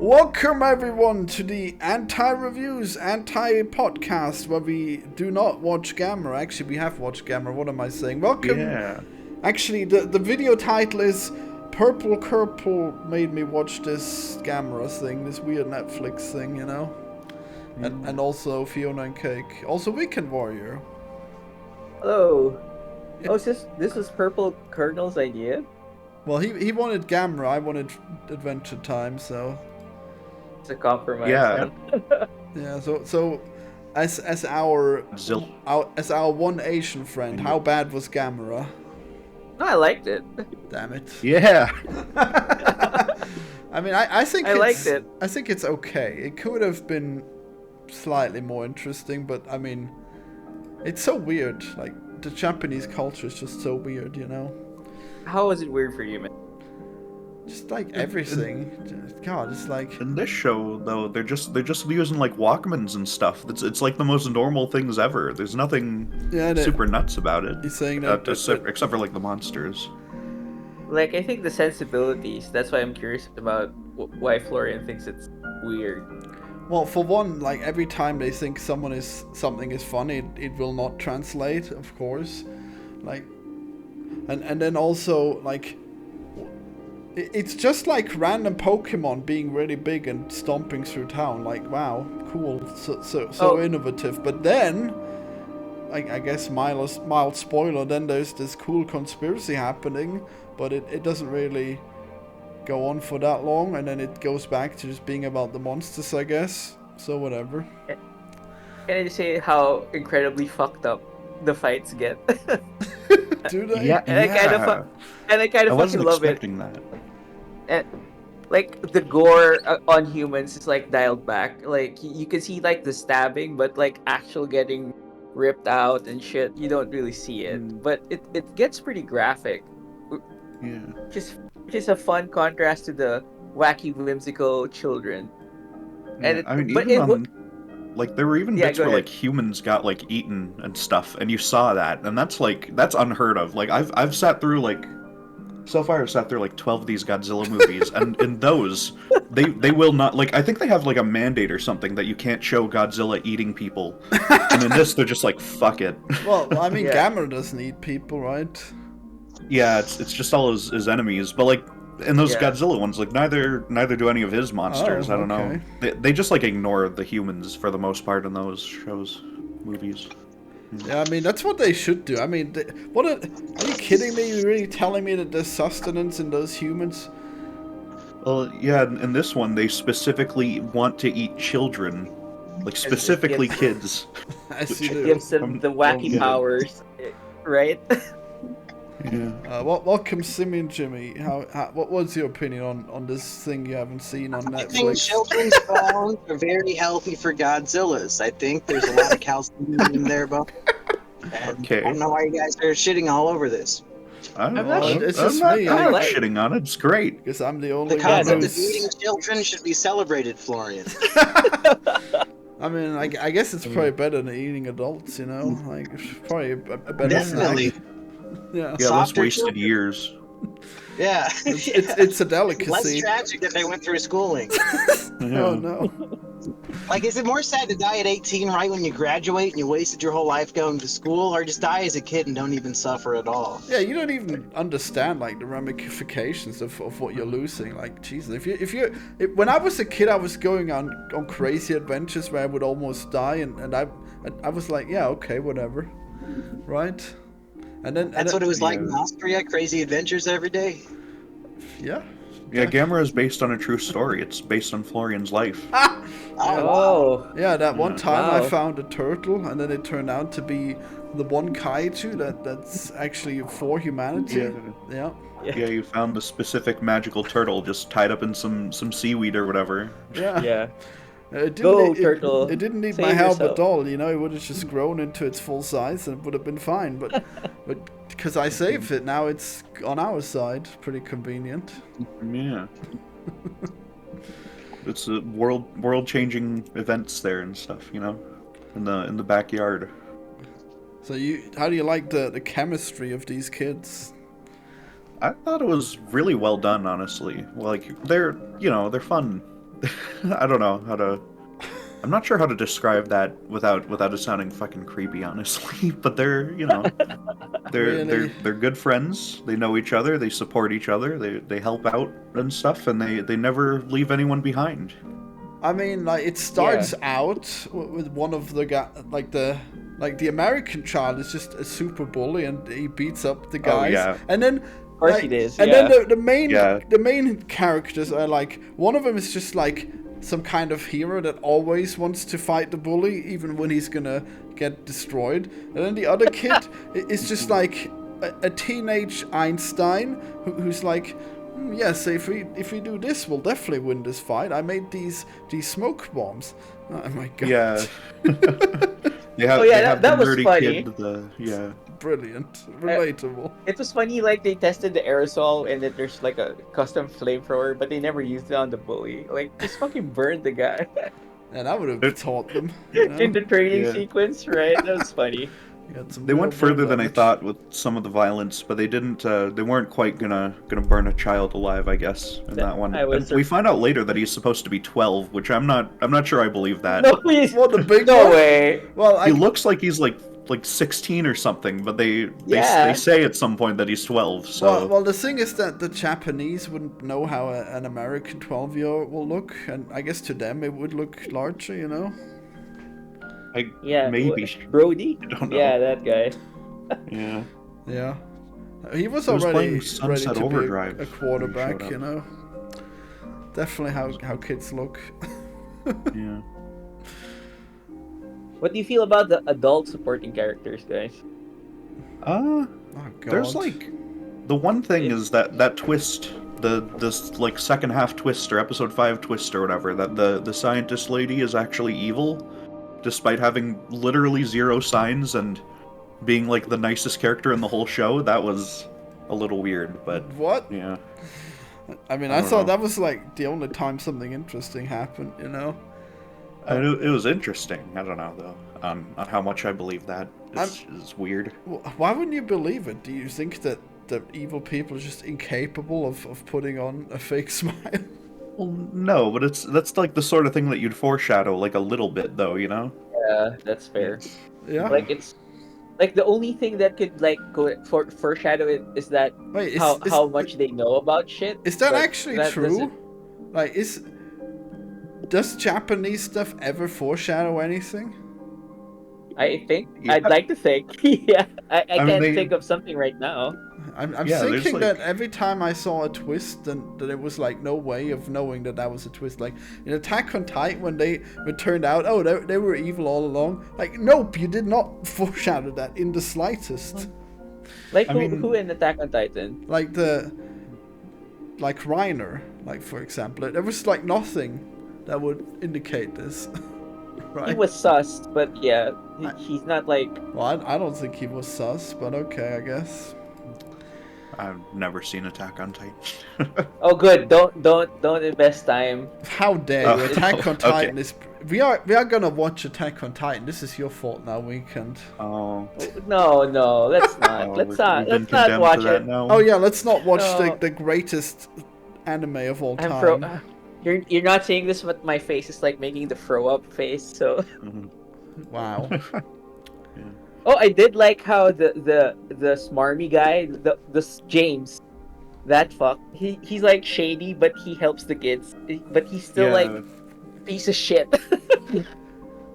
Welcome everyone to the anti-reviews, anti-podcast where we do not watch Gamera. Actually, we have watched Gamera. What am I saying? Welcome. Yeah. Actually, the video title is Purple Curple made me watch this Gamera thing, this weird Netflix thing, you know? And also Fionna and Cake. Also Weekend Warrior. Hello. Oh, this was Purple Colonel's idea? Well, he wanted Gamera, I wanted Adventure Time, so... It's a compromise. Yeah. Yeah, so as our one Asian friend, how bad was Gamera? No, I liked it. Damn it. Yeah. I mean, I think I liked it. I think it's okay. It could have been slightly more interesting, but I mean, it's so weird. Like, the Japanese culture is just so weird, you know? How was it weird for you, man? Just like everything. God, it's like... In this show, though, they're just using like Walkmans and stuff. It's like the most normal things ever. There's nothing super nuts about it. You're saying that, except for like the monsters. Like, I think the sensibilities. That's why I'm curious about why Florian thinks it's weird. Well, for one, like every time they think something is funny, it will not translate, of course. Like, and then also like. It's just like random Pokemon being really big and stomping through town. Like, wow, cool, so innovative. But then, I guess mild spoiler. Then there's this cool conspiracy happening, but it doesn't really go on for that long, and then it goes back to just being about the monsters, I guess. So whatever. Can I just say how incredibly fucked up the fights get? Do they? Yeah, and I kind of fucking love it. That. And like the gore on humans is like dialed back. Like you can see like the stabbing, but like actual getting ripped out and shit, you don't really see it. But it gets pretty graphic. Yeah. Which is a fun contrast to the wacky, whimsical children. Yeah, And like there were even bits where like humans got like eaten and stuff, and you saw that, and that's unheard of. Like I've sat through like. So far, I've sat through like 12 of these Godzilla movies, and in those, they will not, like, I think they have like a mandate or something that you can't show Godzilla eating people, and in this, they're just like, fuck it. Well, I mean, Gamera doesn't eat people, right? Yeah, it's just all his enemies, but like, in those Godzilla ones, like, neither do any of his monsters, I don't know. They just like ignore the humans for the most part in those movies. Yeah, I mean, that's what they should do. I mean, are you kidding me? You're really telling me that there's sustenance in those humans? Well, yeah, in this one, they specifically want to eat children. Like, specifically kids. As it gives them the wacky powers, right? Yeah. Welcome, Simeon Jimmy. What was your opinion on this thing you haven't seen on Netflix? I think children's bones are very healthy for Godzillas. I think there's a lot of calcium in there, Bo. Okay. I don't know why you guys are shitting all over this. I'm not shitting on it. It's great. Because I'm the only The concept of eating children should be celebrated, Florian. I mean, I guess it's probably better than eating adults, you know? Like, it's probably a better Definitely. snack. Yeah, less wasted years. Yeah. It's a delicacy. Less tragic that they went through schooling. Oh, no. Like, is it more sad to die at 18 right when you graduate and you wasted your whole life going to school, or just die as a kid and don't even suffer at all? Yeah, you don't even understand, like, the ramifications of what you're losing. Like, Jesus, when I was a kid, I was going on crazy adventures where I would almost die, and I was like, yeah, okay, whatever, right? And then that's what it was like in Austria, crazy adventures every day. Yeah. Yeah, Gamera is based on a true story. It's based on Florian's life. Oh. Yeah, that one time I found a turtle, and then it turned out to be the one kaiju that's actually for humanity. Yeah. Yeah, you found the specific magical turtle just tied up in some seaweed or whatever. Yeah. Yeah. Turtle. It didn't need Save my help yourself. at all, you know. It would have just grown into its full size and it would have been fine. But because I saved it, now it's on our side. Pretty convenient. Yeah. It's a world-changing events there and stuff, you know, in the backyard. So how do you like the chemistry of these kids? I thought it was really well done, honestly. Like they're fun. I don't know how to. I'm not sure how to describe that without it sounding fucking creepy, honestly. But they're, Really? they're good friends. They know each other. They support each other. They help out and stuff, and they never leave anyone behind. I mean, like it starts out with one of the guy, like the American child is just a super bully and he beats up the guys. Oh, yeah. And then Of course he does. and Yeah. then the Yeah. main characters are like, one of them is just like some kind of hero that always wants to fight the bully even when he's gonna get destroyed. And then the other kid is just like a teenage Einstein who's like, yes, if we do this, we'll definitely win this fight. I made these smoke bombs. Oh my god. Yeah. They have that the was nerdy funny. kid. Brilliant. Relatable. It was funny, like they tested the aerosol and then there's like a custom flamethrower, but they never used it on the bully. Like, just fucking burned the guy And I would have taught them. You know? in the training Yeah. sequence, right? That was funny. Some They went real further than I damage. thought with some of the violence, but they didn't. They weren't quite gonna burn a child alive, I guess, in that one. I was And we find out later that he's supposed to be 12, which I'm not sure I believe that. No, please. What, the big No one? way. Well, He looks like he's like 16 or something, but they Yeah. say at some point that he's 12. So well, the thing is that the Japanese wouldn't know how an American 12-year-old will look, and I guess to them it would look larger, you know? Yeah. maybe. Brody? I don't know. Yeah, that guy. Yeah. Yeah. He was He was already playing ready Sunset to Overdrive be a when he quarterback, showed up. you know? Definitely how kids look. Yeah. What do you feel about the adult supporting characters, guys? Oh god. There's like the one thing is that twist, this like second half twist or episode 5 twist or whatever, that the scientist lady is actually evil, despite having literally 0 signs and being like the nicest character in the whole show. That was a little weird, but What? yeah. I mean, I I don't thought know. that was like the only time something interesting happened, you know? It was interesting. I don't know though on how much I believe that. It's weird. Why wouldn't you believe it? Do you think that the evil people are just incapable of putting on a fake smile? Well, no, but that's like the sort of thing that you'd foreshadow like a little bit though, you know? Yeah, that's fair. Yeah. Like, it's like the only thing that could like go foreshadow it is that Wait, how much they know about shit. is that but actually that true? doesn't- Like, does Japanese stuff ever foreshadow anything? I think Yeah. I'd like to think. Yeah, I mean, can't they- think of something right now. I'm Yeah, there's, thinking like- that every time I saw a twist, then that it was like no way of knowing that that was a twist. Like in Attack on Titan, when it turned out, oh, they were evil all along. Like, nope, you did not foreshadow that in the slightest. Like I who, mean- who in Attack on Titan? Like Reiner, like for example, there was like nothing that would indicate this. Right? He was sus, but yeah, he's not like. Well, I don't think he was sus, but okay, I guess. I've never seen Attack on Titan. Oh, good. Don't invest time. How dare Oh, you? Attack on okay. Titan is. We are gonna watch Attack on Titan. This is your fault now, weekend. Oh, No, let's not. oh, let's we've not. been Let's not condemned watch to that it. now. Oh yeah, let's not watch No. the greatest anime of all I'm time. You're not saying this, but my face is like making the throw up face. So. Mhm. Wow. Oh, I did like how the smarmy guy, the James, that fuck. He's like shady, but he helps the kids. But he's still like piece of shit.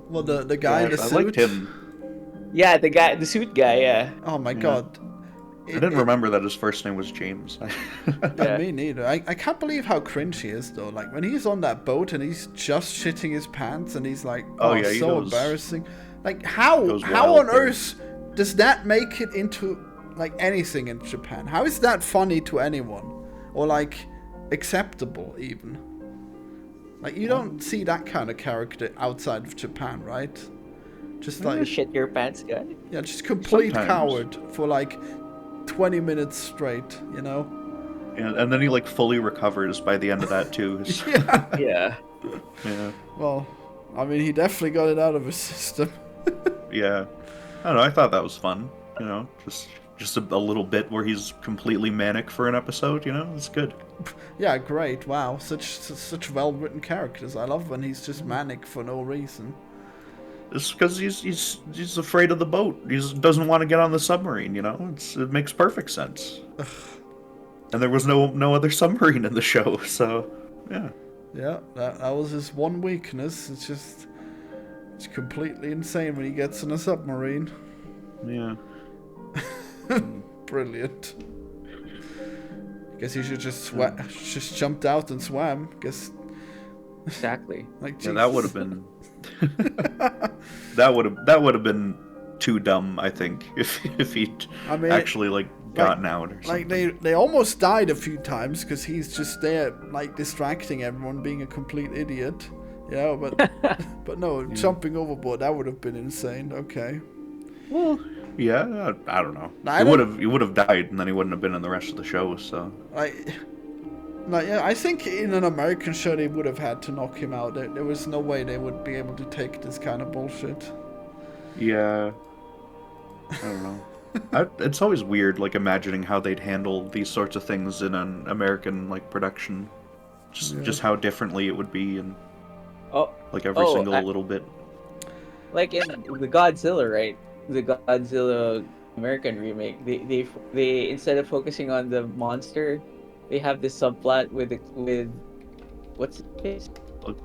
Well, the guy in the I suit. liked him. Yeah, the suit guy. Yeah. Oh my Yeah. god. I didn't remember that his first name was James. Yeah. Me neither. I can't believe how cringe he is though. Like when he's on that boat and he's just shitting his pants and he's like, Oh, oh, yeah, he so goes- embarrassing. Like how goes how wild on there. earth does that make it into like anything in Japan? How is that funny to anyone or like acceptable even? Like you don't see that kind of character outside of Japan, right? Just You like shit your pants guy. yeah, just complete Sometimes. coward for like 20 minutes straight, you know? and then he like fully recovers by the end of that too. Yeah. Yeah. Yeah. Well, I mean, he definitely got it out of his system. Yeah. I don't know, I thought that was fun. You know, just just a little bit where he's completely manic for an episode. You know, it's good. Yeah, great. Wow, such well-written characters. I love when he's just manic for no reason. It's because he's afraid of the boat. He doesn't want to get on the submarine. You know, it makes perfect sense. And there was no other submarine in the show, so yeah. Yeah, that was his one weakness. It's completely insane when he gets in a submarine. Yeah. Brilliant. Guess he should just jumped out and swam. Guess. Exactly. Like, yeah, that would have been. that would have been too dumb, I think, if he'd actually gotten out or something. Like they almost died a few times because he's just there like distracting everyone, being a complete idiot. Yeah, but no, jumping overboard, that would have been insane. Okay. Well, yeah, I don't know. He would have died, and then he wouldn't have been in the rest of the show. So. Yeah, I think in an American show they would have had to knock him out. There was no way they would be able to take this kind of bullshit. Yeah. I don't know. It's always weird, like, imagining how they'd handle these sorts of things in an American, like, production. Just how differently it would be, and every single little bit. Like in the Godzilla, right? The Godzilla American remake, they instead of focusing on the monster, they have this subplot with what's his face?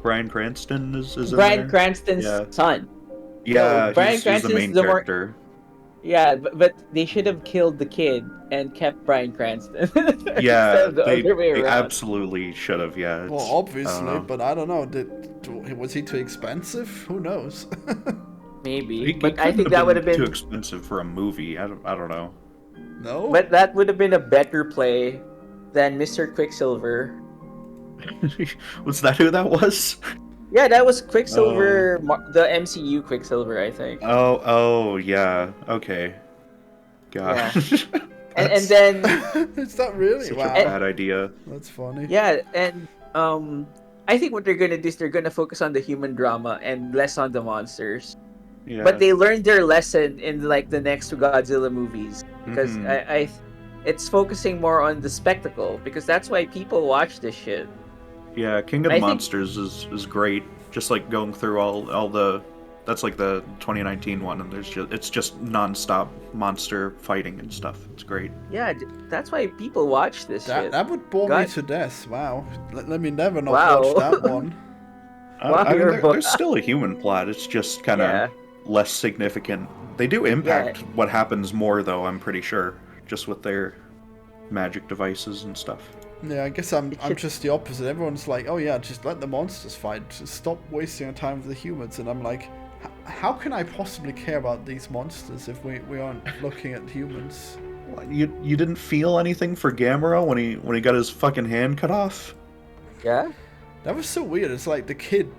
Bryan Cranston is Bryan Cranston's son. Yeah, so Bryan he's Cranston's the main character. Yeah, but they should have killed the kid and kept Bryan Cranston. Yeah, they absolutely should have. Yeah. Well, obviously, but I don't know. Was he too expensive? Who knows? Maybe, but I think that would have been too expensive for a movie. I don't know. No, but that would have been a better play than Mr. Quicksilver. Was that who that was? Yeah, that was Quicksilver, the MCU Quicksilver, I think. Oh, yeah. Okay. God. Yeah. and then is that really such a bad idea? That's funny. Yeah, and I think what they're gonna do is they're gonna focus on the human drama and less on the monsters. Yeah. But they learned their lesson in like the next two Godzilla movies because it's focusing more on the spectacle because that's why people watch this shit. Yeah, King of the Monsters is great. Just like going through all the, that's like the 2019 one, and it's just non-stop monster fighting and stuff. It's great. Yeah, that's why people watch this shit. That would bore me to death. Wow, let me never not watch that one. There's still a human plot. It's just kind of less significant. They do impact what happens more, though. I'm pretty sure, just with their magic devices and stuff. Yeah, I guess I'm just the opposite. Everyone's like, oh yeah, just let the monsters fight. Just stop wasting our time with the humans. And I'm like, how can I possibly care about these monsters if we aren't looking at humans? What, you didn't feel anything for Gamera when he got his fucking hand cut off? Yeah? That was so weird. It's like the kid,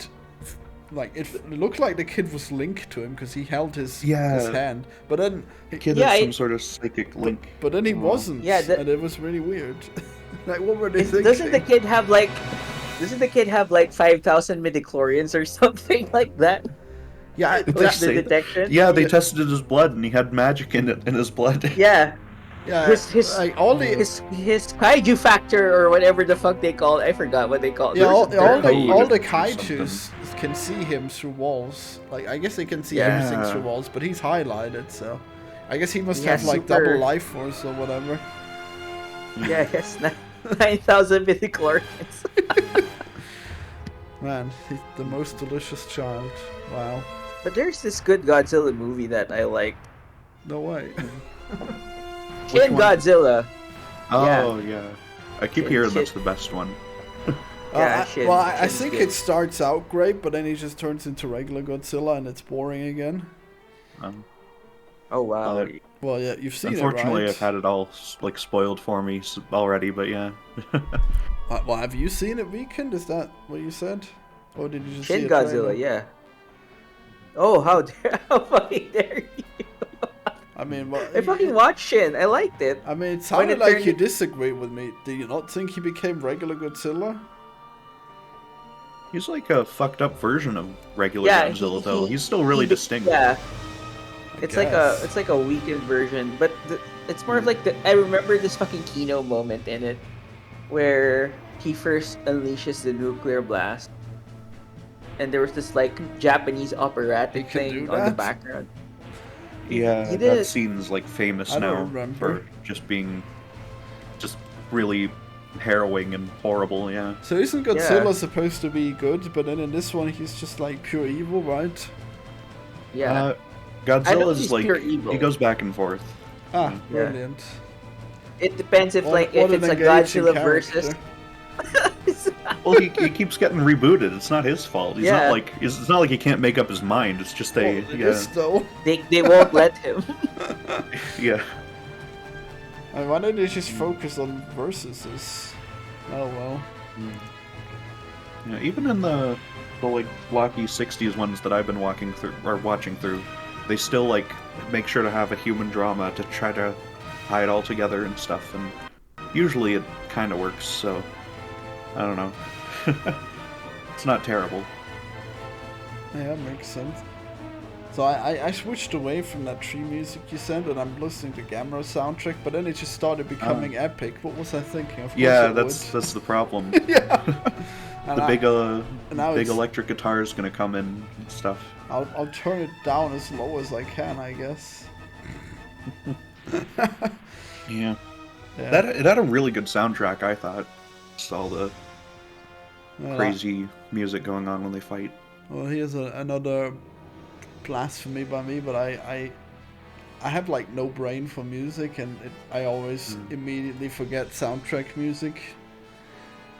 like it looked like the kid was linked to him because he held his hand, but then kid had some sort of psychic link. But then he wasn't. Yeah, and it was really weird. Like, what were they thinking? Doesn't the kid have like 5,000 midichlorians or something like that? Yeah, the detection. Yeah, they tested his blood and he had magic in his blood. Yeah. Yeah, his kaiju factor or whatever the fuck they call it. I forgot what they call it. Yeah, all the kaijus can see him through walls. Like, I guess they can see everything through walls, but he's highlighted, so I guess he must have like double life force or whatever. Yeah, yes, 9,000 midichlorians. Man, he's the most delicious child. Wow. But there's this good Godzilla movie that I like. No way. Shin Godzilla. Oh, yeah. I keep hearing that's the best one. I think it starts out great, but then he just turns into regular Godzilla and it's boring again. Oh, wow. Well, yeah, you've seen it, right? Unfortunately, I've had it all like spoiled for me already, but yeah. Well, have you seen it, Weekend? Is that what you said? Or did you just Shin see Godzilla, yeah. Oh, how fucking dare you! I mean, I fucking watched Shin. I liked it. I mean, it sounded like you disagree with me. Do you not think he became regular Godzilla? He's like a fucked up version of regular Godzilla, though. He's still really distinct. Yeah. It's like a weakened version, but it's more of like I remember this fucking Kino moment in it, where he first unleashes the nuclear blast, and there was this like Japanese operatic thing on the background. Yeah, that scene's like famous now for just being just really harrowing and horrible. Yeah. So isn't Godzilla supposed to be good, but then in this one he's just like pure evil, right? Yeah. Godzilla's like he goes back and forth. Ah, brilliant. It depends if if it's a Godzilla versus. Well, he keeps getting rebooted. It's not his fault. He's not like it's not like he can't make up his mind. It's just it is, though. They won't let him. Yeah. Why don't they just focus on versuses? Oh well. Yeah, even in the like blocky '60s ones that I've been watching through, they still like make sure to have a human drama to try to tie it all together and stuff, and usually it kind of works. So I don't know. It's not terrible. Yeah, that makes sense. So I switched away from that tree music you sent, and I'm listening to Gamera soundtrack, but then it just started becoming epic. What was I thinking? Of course that's the problem. Yeah. The big electric guitar is gonna come in and stuff. I'll turn it down as low as I can, I guess. Yeah. It had a really good soundtrack, I thought. Just all the crazy music going on when they fight. Well, here's another blasphemy by me, but I have like no brain for music, and I always immediately forget soundtrack music.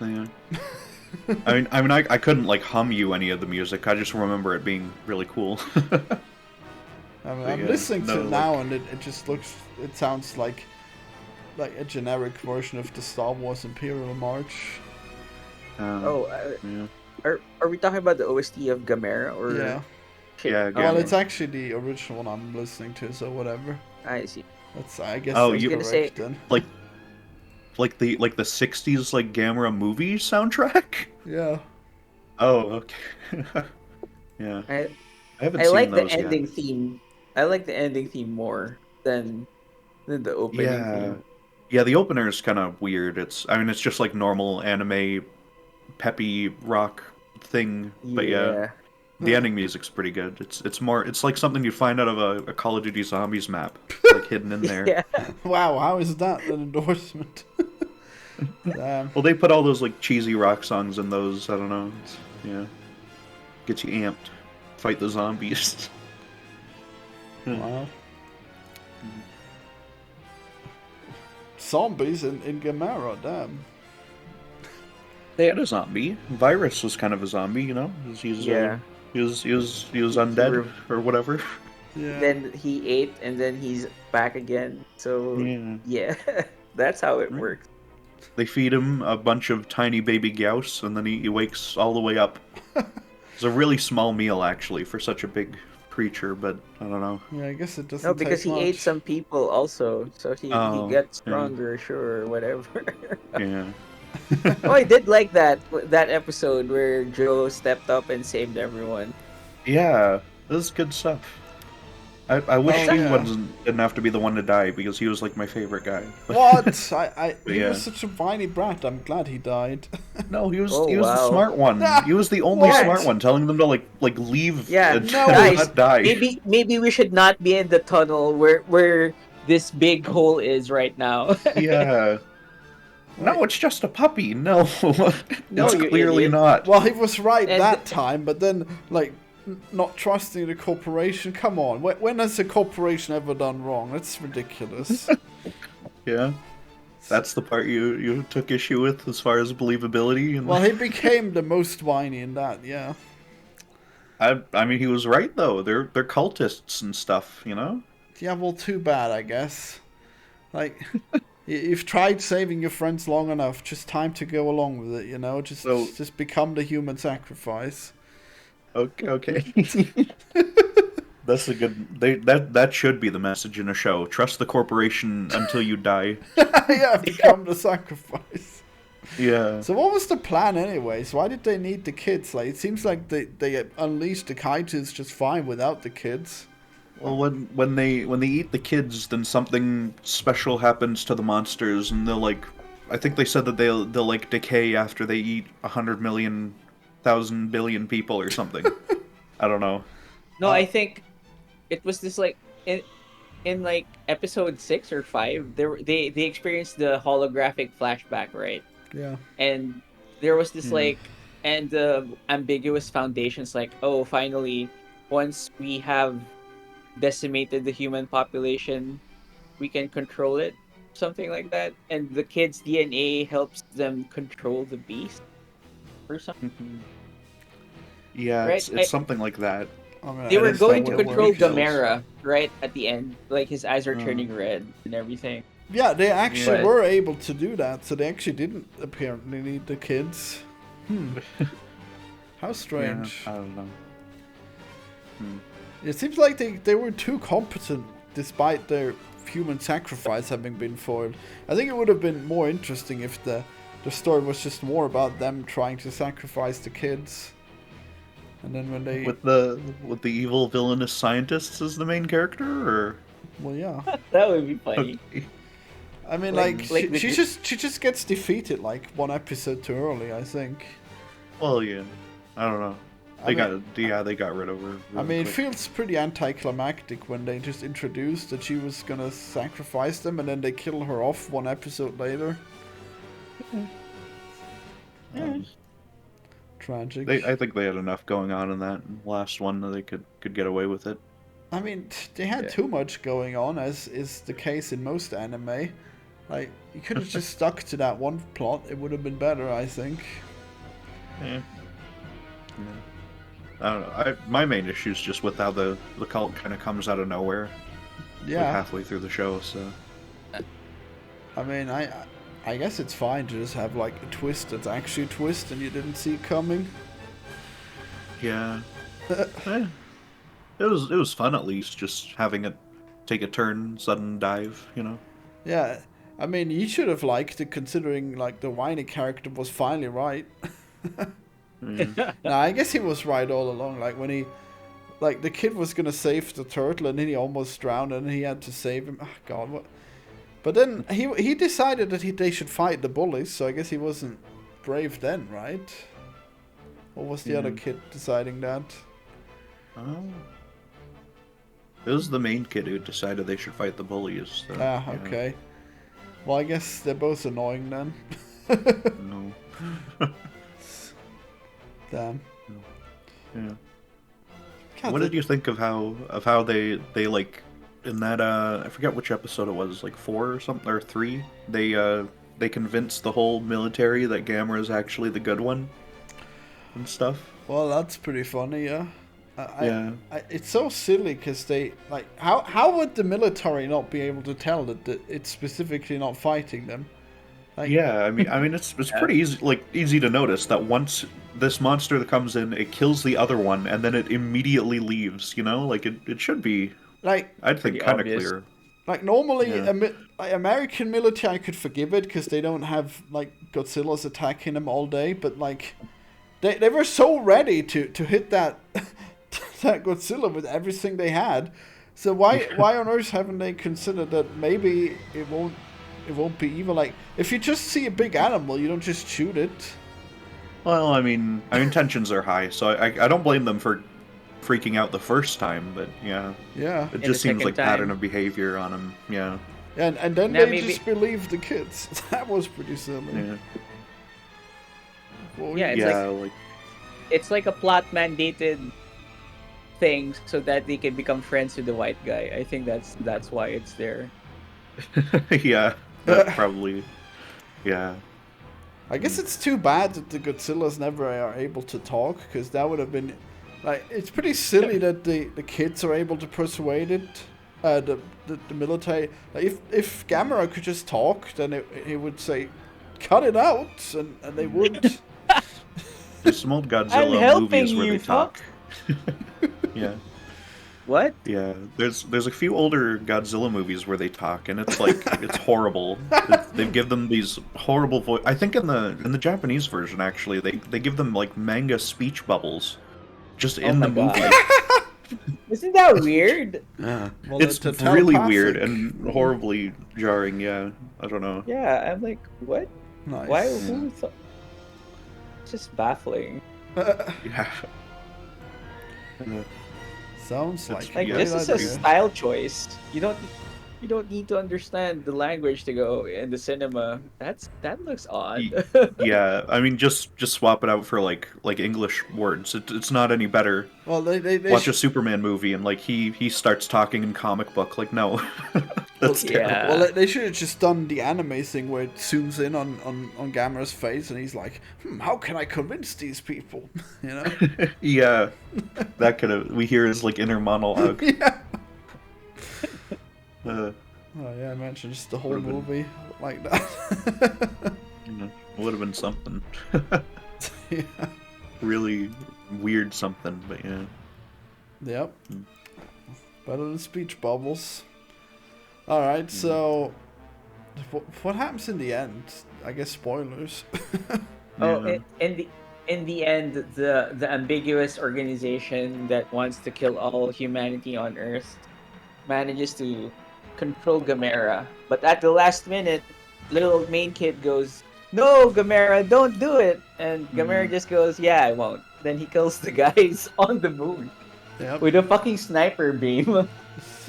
Yeah. I mean, I couldn't like hum you any of the music. I just remember it being really cool. I'm listening to it now, and it sounds like a generic version of the Star Wars Imperial March. Are we talking about the OST of Gamera or? Yeah. Yeah. Well, it's actually the original one I'm listening to, so whatever. I see. I guess. Oh, you're gonna say then. Like the '60s like Gamera movie soundtrack. Yeah. Oh, okay. Yeah. I haven't seen like those the ending yet. theme. I like the ending theme more than the opening theme. Yeah, the opener is kind of weird. It's just like normal anime peppy rock thing, but the ending music's pretty good. It's like something you'd find out of a Call of Duty Zombies map, like hidden in there. Yeah. Wow, how is that an endorsement? Well, they put all those like cheesy rock songs in those. I don't know. Get you amped, fight the zombies. Wow. Zombies in Gamera, damn. They had a zombie. Virus was kind of a zombie, you know. He was undead or whatever. Yeah. Then he ate, and then he's back again. So yeah, that's how it works. They feed him a bunch of tiny baby grouse, and then he wakes all the way up. It's a really small meal, actually, for such a big creature, but I don't know. Yeah, I guess it doesn't. No, because take he much. ate some people also, so he gets stronger, sure, or whatever. Yeah. Oh, I did like that episode where Joe stepped up and saved everyone. Yeah, this is good stuff. I wish he didn't have to be the one to die, because he was like my favorite guy. What? He was such a whiny brat. I'm glad he died. No, he was the smart one. He was the only smart one, telling them to like leave and not die. Maybe we should not be in the tunnel where this big hole is right now. Yeah. No, it's just a puppy. No, No, it's clearly not. Well, he was right that time, but then like not trusting the corporation. Come on, when has a corporation ever done wrong? That's ridiculous. Yeah, that's the part you took issue with as far as believability. Well, he became the most whiny in that. Yeah. I mean, he was right though. They're cultists and stuff, you know. Yeah, well, too bad, I guess. Like, you've tried saving your friends long enough. Just time to go along with it, you know. Just become the human sacrifice. Okay. That's a good. That should be the message in a show. Trust the corporation until you die. Yeah, become the sacrifice. Yeah. So what was the plan anyways? Why did they need the kids? Like, it seems like they unleashed the Kaitos just fine without the kids. Well, when they eat the kids, then something special happens to the monsters, and they'll like, I think they said that they'll like decay after they eat 100,000,000,000,000,000 people or something. I don't know. No, I think it was this like in like episode 6 or 5. They experienced the holographic flashback, right? Yeah. And there was this like and the ambiguous foundations like, oh, finally, once we have decimated the human population, we can control it, something like that. And the kids' DNA helps them control the beast or something. Yeah, Right? it's something like that. They were going to what it control works. Gamera, right, at the end. Like, his eyes are turning red and everything. Yeah, they actually But- were able to do that, so they actually didn't apparently need the kids. How strange. Yeah, I don't know. It seems like they were too competent despite their human sacrifice having been foiled. I think it would have been more interesting if the story was just more about them trying to sacrifice the kids. And then when they... With the evil villainous scientists as the main character, or Well, yeah. That would be funny. I mean, Like- like, like she the- she just gets defeated like one episode too early, I think. well, yeah, I don't know. I They got rid of her. I really mean, it quick. feels pretty anticlimactic when they just introduced that she was gonna sacrifice them and then they kill her off one episode later. Tragic. I think they had enough going on in that last one that they could get away with it. I mean, they had too much going on, as is the case in most anime. Like, you could have just stuck to that one plot, it would have been better, I think. Yeah. I don't know. My main issue is just with how the cult kind of comes out of nowhere. Yeah. Like halfway through the show, so. I mean, I guess it's fine to just have like a twist that's actually a twist and you didn't see it coming. Yeah. It was fun at least, just having it take a turn, sudden dive, you know. Yeah, I mean, you should have liked it considering like the whiny character was finally right. Yeah. Nah, I guess he was right all along. Like when like the kid was gonna save the turtle and then he almost drowned and he had to save him. Oh, God, what? But then he decided that they should fight the bullies, so I guess he wasn't brave then, right? Or was the other kid deciding that? Oh. It was the main kid who decided they should fight the bullies. So, Ah, yeah. okay. Well, I guess they're both annoying then. No. Damn. Yeah. God, What did you think of how they like in that I forget which episode it was, like 4 or something, or 3? They convinced the whole military that Gamera is actually the good one and stuff. Well, that's pretty funny, yeah. Yeah. It's so silly because they like how would the military not be able to tell that it's specifically not fighting them? Like, Yeah, I mean it's pretty easy to notice that once this monster that comes in, it kills the other one and then it immediately leaves, you know? Like it should be, like I'd think, Pretty kind of obvious. clear. like normally Yeah. like American military I could forgive it because they don't have like Godzilla's attacking them all day, but like they were so ready to hit that that Godzilla with everything they had. So why on earth haven't they considered that maybe it won't be evil? Like if you just see a big animal, you don't just shoot it. Well, I mean, our intentions are high, so I don't blame them for freaking out the first time, but yeah, Yeah. it the just seems second like time. pattern of behavior on him. Yeah, And then Now they maybe- just believe the kids. That was pretty silly. yeah, Well, Yeah, it's yeah. It's like a plot mandated thing so that they can become friends with the white guy. I think that's why it's there. Yeah, that probably. Yeah, I guess it's too bad that the Godzillas never are able to talk, because that would have been like it's pretty silly that the kids are able to persuade it. The military. Like if Gamera could just talk, then it would say, "Cut it out," and they would. there's some old I'm Godzilla helping movies where you, they talk. Yeah. What? Yeah, there's a few older Godzilla movies where they talk, and it's like it's horrible. They give them these horrible voice. I think in the Japanese version, actually, they give them like manga speech bubbles, just in my the movie. God. Isn't that weird? Yeah. Well, It's a really weird telepathic- and horribly jarring, yeah. I don't know. Yeah, I'm like, what? Nice. Why? Yeah. Who thought? It's just baffling. Yeah. Sounds That's- like Like Yeah, this is a idea. style choice. You don't need to understand the language to go in the cinema. That looks odd. Yeah, I mean, just swap it out for like English words. It's not any better. Well, they Watch a Superman movie and like he starts talking in comic book. Like no, that's Yeah. terrible. Well, they should have just done the anime thing where it zooms in on Gamera's face and he's like, how can I convince these people? You know? Yeah, that could have. We hear his like inner monologue. Yeah. Uh, Oh yeah, imagine just the whole Would've been- movie like that. would have been something. Yeah. Really weird something, but yeah. Yep. Better than speech bubbles. Alright, so what happens in the end? I guess spoilers. Oh, Yeah. in the end, the ambiguous organization that wants to kill all humanity on Earth manages to control Gamera, but at the last minute, little main kid goes, "No, Gamera, don't do it!" And Gamera just goes, "Yeah, I won't." Then he kills the guys on the moon Yep. with a fucking sniper beam.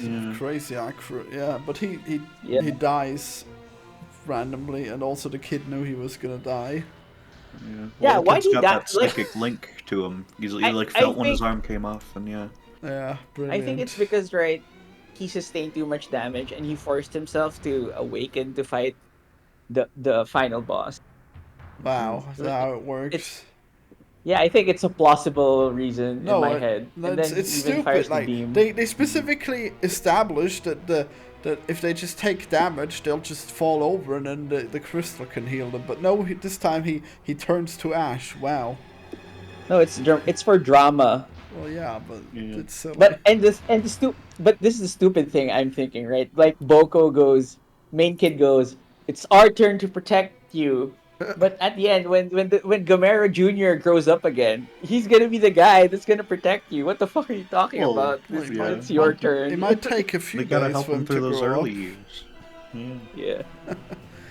Yeah. Crazy accurate, yeah. But he Yeah. dies randomly, and also the kid knew he was gonna die. Yeah, the why kid's do got that- that psychic link to him? He I- like I felt when his think- arm came off, and yeah. Yeah, I brilliant. think it's because he sustained too much damage and he forced himself to awaken to fight the final boss. Wow, is that how it works? It's- Yeah, I think it's a plausible reason in my head. no, And it's, then it's even fires stupid. the Like beam. they specifically established that if they just take damage, they'll just fall over, and then the crystal can heal them. But no, this time he turns to ash. Wow. No, it's for drama. Well, yeah, but Yeah. it's silly. But this is the stupid thing I'm thinking, right? Like Boko goes, main kid goes, "It's our turn to protect you." But at the end, when Gamera Jr. grows up again, he's gonna be the guy that's gonna protect you. What the fuck are you talking Well, about? yeah. It's your turn. It might take a few They gotta days help for him him through to those grow early up. years. Yeah. Yeah,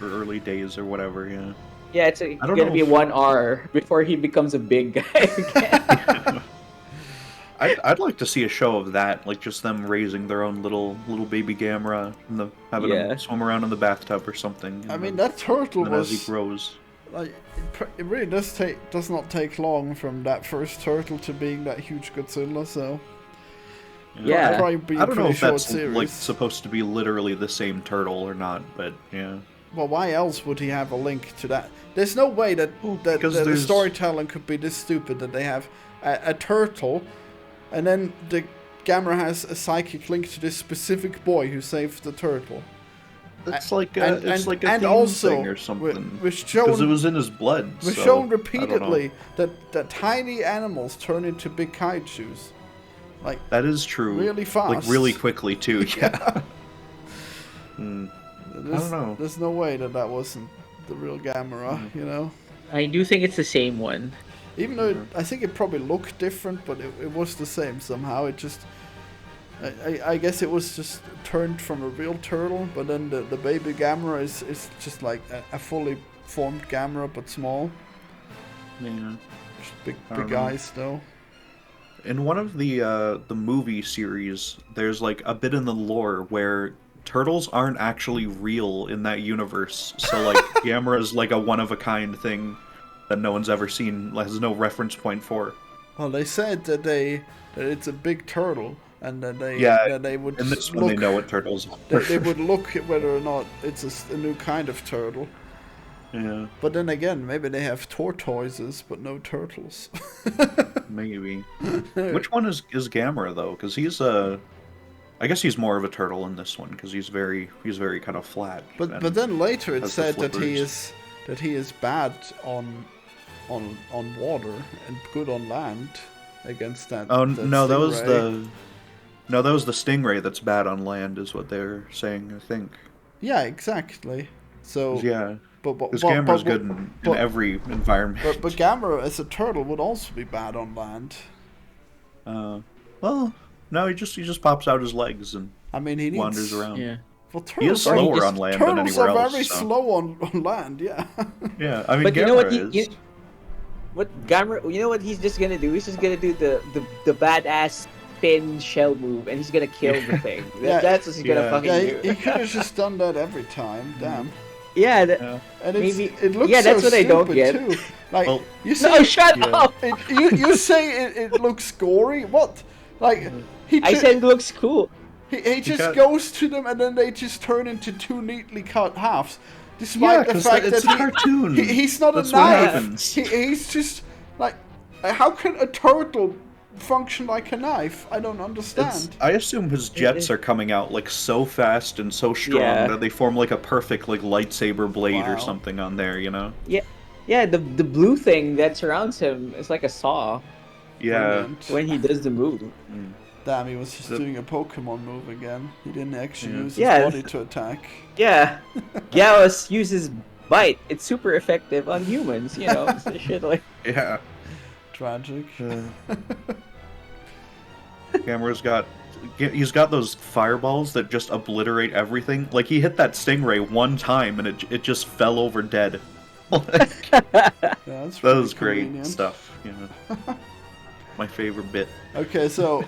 Or early days or whatever, yeah. yeah. It's don't gonna know be if- 1 hour before he becomes a big guy again. I'd like to see a show of that, like just them raising their own little baby Gamera and having Yeah. him swim around in the bathtub or something. I mean, that turtle and as he was grows. like it really does not take long from that first turtle to being that huge Godzilla. So Yeah. it'll probably be I a don't know pretty if short that's series. like supposed to be literally the same turtle or not, but yeah. Well, why else would he have a link to that? There's no way that because the there's- storytelling could be this stupid that they have a turtle, and then the Gamera has a psychic link to this specific boy who saved the turtle. It's like a and theme also thing or something. was Because shown it was in his blood. was so, shown I don't know. repeatedly that tiny animals turn into big kaiju's. Like That is true. really fast. Like really quickly too. Yeah. there's, know. There's no way that wasn't the real Gamera, you know. I do think it's the same one. Even though I think it probably looked different, but it was the same somehow. It just, I guess it was just turned from a real turtle, but then the baby Gamera is just like a fully formed Gamera, but small. Yeah. Just I big don't know. eyes though. In one of the movie series, there's like a bit in the lore where turtles aren't actually real in that universe. So like Gamera's like a one of a kind thing that no one's ever seen, has no reference point for. Well, they said that it's a big turtle, and that they would And this look, one they know what turtles are. that they would look at whether or not it's a new kind of turtle. Yeah, But then again, maybe they have tortoises, but no turtles. maybe. Which one is Gamera though? Because he's I guess he's more of a turtle in this one because he's very kind of flat. But and then later it has the said that flippers. he is bad on water and good on land against that. Oh that no, that was stingray. that was the stingray that's bad on land, is what they're saying. I think. Yeah, exactly. So Yeah, but because Gamera's good in but- every environment. but Gamera as a turtle would also be bad on land. Well, No, he just pops out his legs and I mean, he wanders needs... around. Yeah. Well, He is turtles are... slower on land than Turtles anywhere are else. very So. slow on land, yeah. Yeah, I mean, But you know what? Gamera is. What Gamera? You know what he's just gonna do? He's just gonna do the badass spin shell move, and he's gonna kill the thing. Yeah, That's what he's gonna fucking Yeah, do. he could have just done that every time. Damn. Yeah, And maybe. it looks Yeah, so that's what I don't stupid, get. too. Like, Well, you say... No, shut up! You say it looks gory? What? Like, I said it looks cool. he just goes to them and then they just turn into two neatly cut halves. Despite the 'cause fact it's that a cartoon. he's not That's a what knife. happens. He's just like, how can a turtle function like a knife? I don't understand. I assume his jets are coming out like so fast and so strong that they form like a perfect like lightsaber blade or something on there, you know? Yeah. The blue thing that surrounds him is like a saw. Yeah. Brilliant. When he does the move. Damn, he was just doing a Pokemon move again. He didn't actually use his Yeah. body to attack. Yeah, Gallus uses bite. It's super effective on humans. You know, so shit like. Yeah. Tragic. Gamera's he's got those fireballs that just obliterate everything. Like he hit that stingray one time and it just fell over dead. Like, That's that was great convenient. stuff. You know. My favorite bit. Okay, so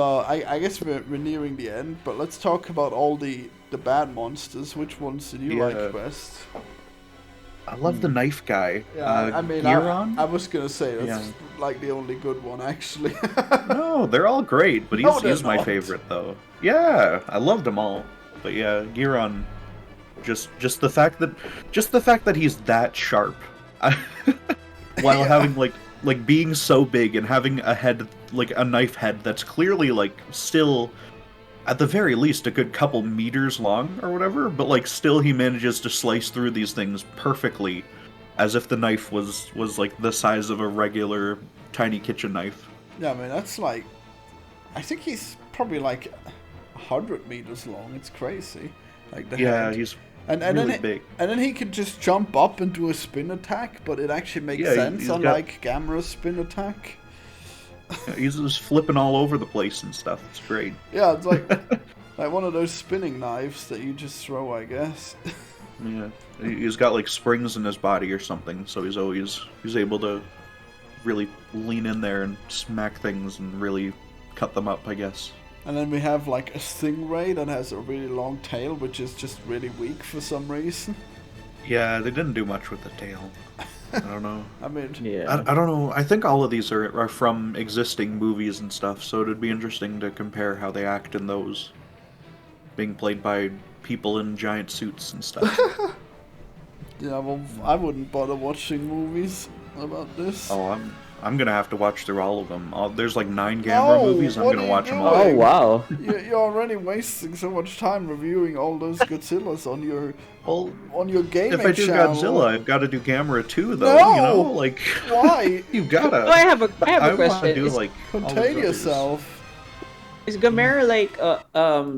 I guess we're nearing the end, but let's talk about all the bad monsters. Which ones did you like best? I love the knife guy. Yeah, I mean, Giron? I was gonna say that's like the only good one actually. No, they're all great, but he's my not. favorite though. Yeah, I loved them all. But yeah, Giron, just the fact that he's that sharp, while having like being so big and having a head like a knife head that's clearly like still at the very least a good couple meters long or whatever, but like still he manages to slice through these things perfectly as if the knife was like the size of a regular tiny kitchen knife. Yeah, I mean that's like, I think he's probably like 100 meters long. It's crazy. Like the head. He's and really then big. And then he could just jump up and do a spin attack, but it actually makes sense, he's unlike Gamera's spin attack. He's just flipping all over the place and stuff. It's great. Yeah, it's like like one of those spinning knives that you just throw, I guess. Yeah, he's got like springs in his body or something, so he's able to really lean in there and smack things and really cut them up, I guess. And then we have like a stingray that has a really long tail, which is just really weak for some reason. Yeah, they didn't do much with the tail. I don't know. I mean, I don't know. I think all of these are from existing movies and stuff, so it'd be interesting to compare how they act in those. Being played by people in giant suits and stuff. yeah, well, I wouldn't bother watching movies about this. Oh, I'm gonna have to watch through all of them. There's like 9 Gamera movies. I'm gonna watch them all. Oh wow! You're already wasting so much time reviewing all those Godzillas on your gaming If I do channel. Godzilla, I've got to do Gamera too, though. No! You know, like Why? you gotta. Oh, I have a I question. wanna do like all those Contain others. yourself. Is Gamera like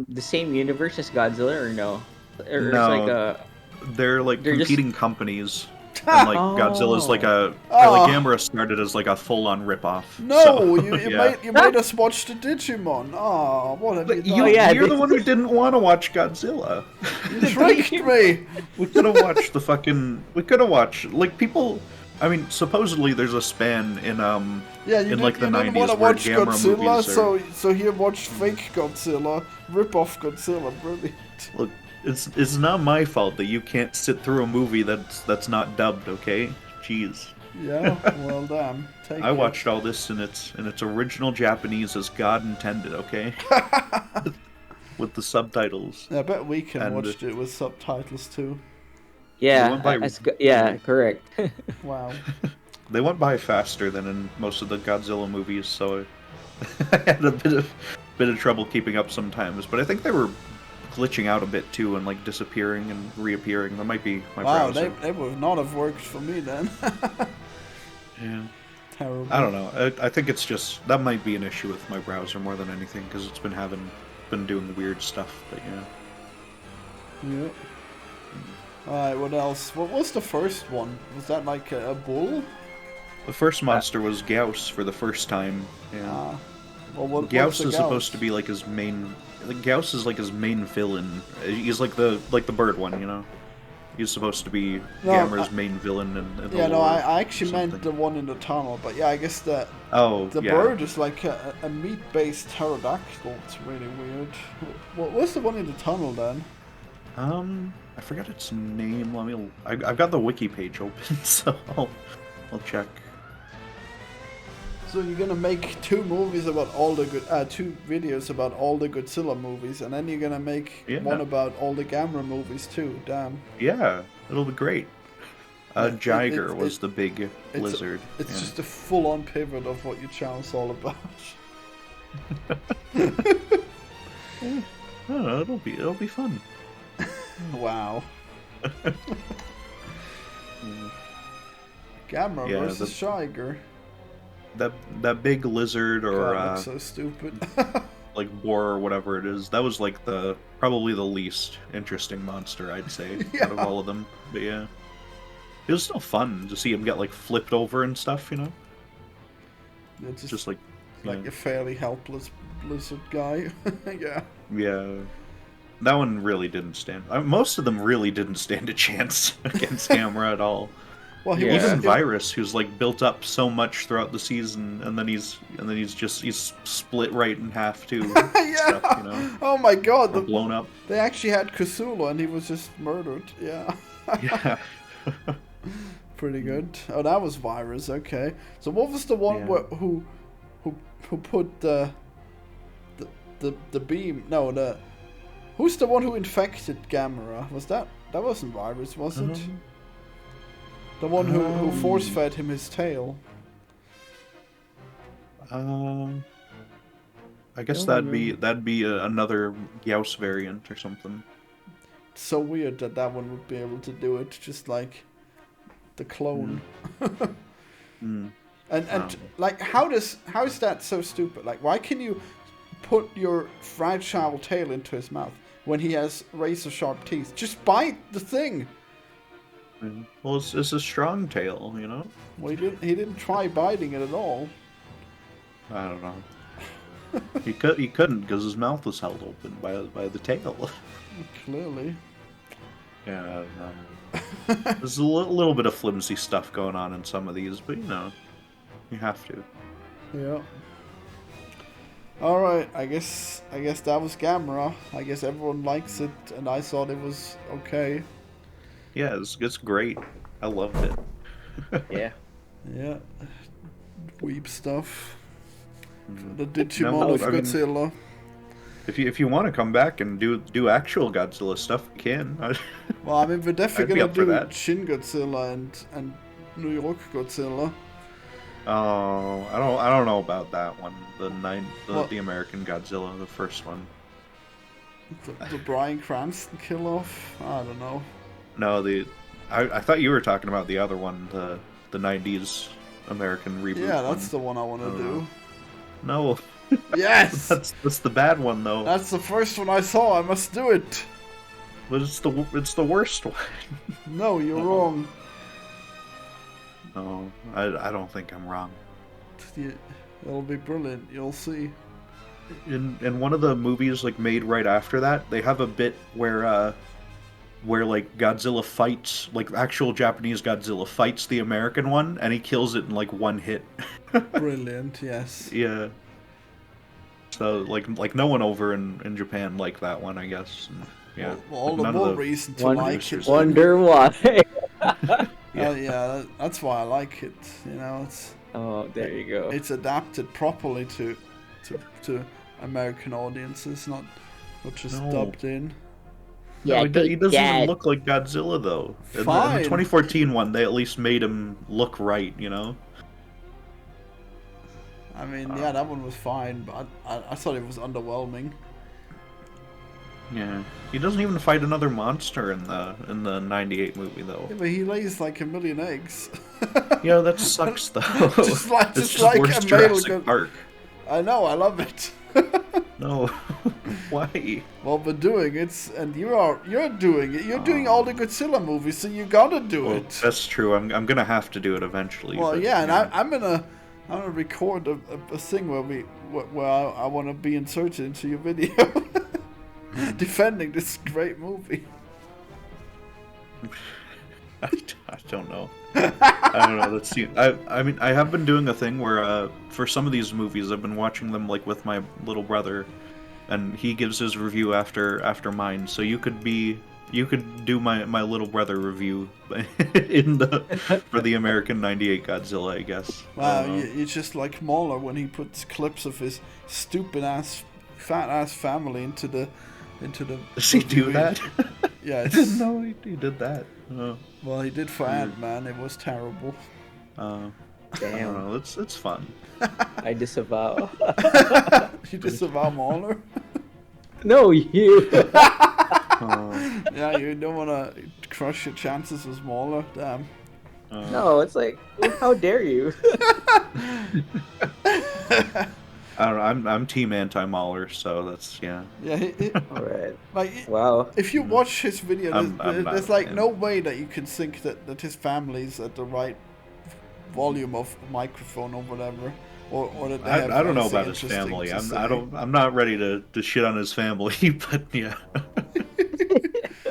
the same universe as Godzilla or no? Or No. it's like They're like They're just- competing companies. And like Godzilla's like or like Gamera started as like a full-on ripoff. No, so, you yeah. made us watch the Digimon. Oh, what have you done? You're the one who didn't want to watch Godzilla. You tricked me. We could have watched like people. I mean, supposedly there's a span in Yeah, you in like the didn't 90s want to where watch Gamera Godzilla, movies are. so you watched fake Godzilla, rip-off Godzilla. Brilliant. Look, it's not my fault that you can't sit through a movie that's not dubbed. Okay, jeez. Yeah, well, damn. I watched all this in its original Japanese as God intended. Okay, with the subtitles. Yeah, I bet we can And- watch it with subtitles too. yeah, went by- yeah, correct. Wow. They went by faster than in most of the Godzilla movies, so I had a bit of trouble keeping up sometimes. But I think they were glitching out a bit too, and like disappearing and reappearing. That might be my Wow, browser. they would not have worked for me then. Yeah. Terrible. I don't know. I think it's just that might be an issue with my browser more than anything because it's been doing weird stuff. But yeah. Yeah. Alright, what else? What was the first one? Was that like a bull? The first monster was Gauss for the first time. Yeah. Well, what's Gyaos the is supposed to be like his main. Like, Gyaos is like his main villain. He's like the bird one, you know. He's supposed to be Gamera's main villain in the yeah, no, lore I actually or meant something. the one in the tunnel, but yeah, I guess the yeah. bird is like a meat-based pterodactyl. It's really weird. What's the one in the tunnel then? I forgot its name. Let me. I've got the wiki page open, so I'll check. So you're gonna make two videos about all the Godzilla movies, and then you're gonna make one about all the Gamera movies too. Damn. Yeah, it'll be great. Jiger was the big lizard. It's just a full-on pivot of what your channel's all about. Oh, it'll be fun. Wow. Gamera versus Jiger. That big lizard, or God, that's so stupid. like boar or whatever it is. That was like probably the least interesting monster, I'd say, out of all of them. But yeah, it was still fun to see him get like flipped over and stuff, you know. It's just like a fairly helpless lizard guy. Yeah. Yeah. That one really didn't stand. Most of them really didn't stand a chance against Gamera at all. Well, even Virus, who's like built up so much throughout the season, and then he's split right in half too. Yeah. Stuff, you know? Oh my God. Blown up. They actually had Cthulhu, and he was just murdered. Yeah. Yeah. Pretty good. Oh, that was Virus. Okay. So what was the one who put the beam? No, who's the one who infected Gamera? Was that wasn't Virus, was it? The one who force-fed him his tail. I guess that'd be another Gyaos variant or something. It's so weird that one would be able to do it, just like the clone. And like, how is that so stupid? Like, why can you put your fragile tail into his mouth when he has razor-sharp teeth? Just bite the thing. Well, it's a strong tail, you know? Well, he didn't try biting it at all. I don't know. He couldn't because his mouth was held open by the tail. Clearly. Yeah, I don't know. There's a little bit of flimsy stuff going on in some of these, but you know, you have to. Yeah. All right, I guess that was Gamera. I guess everyone likes it, and I thought it was okay. Yeah, it's great. I loved it. Yeah. Yeah. Weep stuff. The Digimon of Godzilla. If you want to come back and do actual Godzilla stuff, we can. Well, I mean, we're definitely gonna do that. Shin Godzilla and New York Godzilla. Oh, I don't know about that one. The American Godzilla, the first one. The Bryan Cranston kill off? I don't know. No, I thought you were talking about the other one, the 90s American reboot. Yeah, that's the one I want to do. No. Yes! That's the bad one, though. That's the first one I saw. I must do it. But it's the worst one. No, you're wrong. No, I don't think I'm wrong. It'll be brilliant. You'll see. In one of the movies like made right after that, they have a bit where like Godzilla fights, like actual Japanese Godzilla fights the American one, and he kills it in like one hit. Brilliant, yes. Yeah. So like no one over in Japan liked that one, I guess. And, yeah. Well, all the more reason to like it. Wonder why. Yeah, that's why I like it. You know, it's. Oh, there you go. It's adapted properly to American audiences, not just dubbed in. Yeah, no, he doesn't even look like Godzilla though. In the 2014 one, they at least made him look right, you know. I mean, yeah, that one was fine, but I thought it was underwhelming. Yeah, he doesn't even fight another monster in the '98 movie though. Yeah, but he lays like 1 million eggs. Yeah, that sucks though. just like a male Jurassic Park. I know, I love it. No, why? Well, we're doing it, and you're doing it. You're doing all the Godzilla movies, so you gotta do it. That's true. I'm gonna have to do it eventually. Well, but, yeah, and I'm gonna I'm gonna record a thing where I want to be inserted into your video, defending this great movie. I don't know. I don't know. Let's see. I mean, I have been doing a thing where, for some of these movies, I've been watching them like with my little brother, and he gives his review after mine. So you could do my little brother review for the American '98 Godzilla, I guess. Wow, you're just like Mauler when he puts clips of his stupid ass, fat ass family into the. Does he do that? Yeah, I didn't know he did that. Well, he did for Ant-Man. It was terrible. Damn. I don't know. It's fun. I disavow. You disavow Mauler? No, you. Yeah, you don't want to crush your chances with Mauler. Damn. No, it's like, how dare you? I don't know. I'm team anti-Mauler, so that's Yeah. All right. Like, wow. If you watch his video, there's like no him. way that you can think that his family's at the right volume of microphone or whatever, or that they have I don't know anything about his interesting family. to say. I'm not ready to shit on his family, but yeah.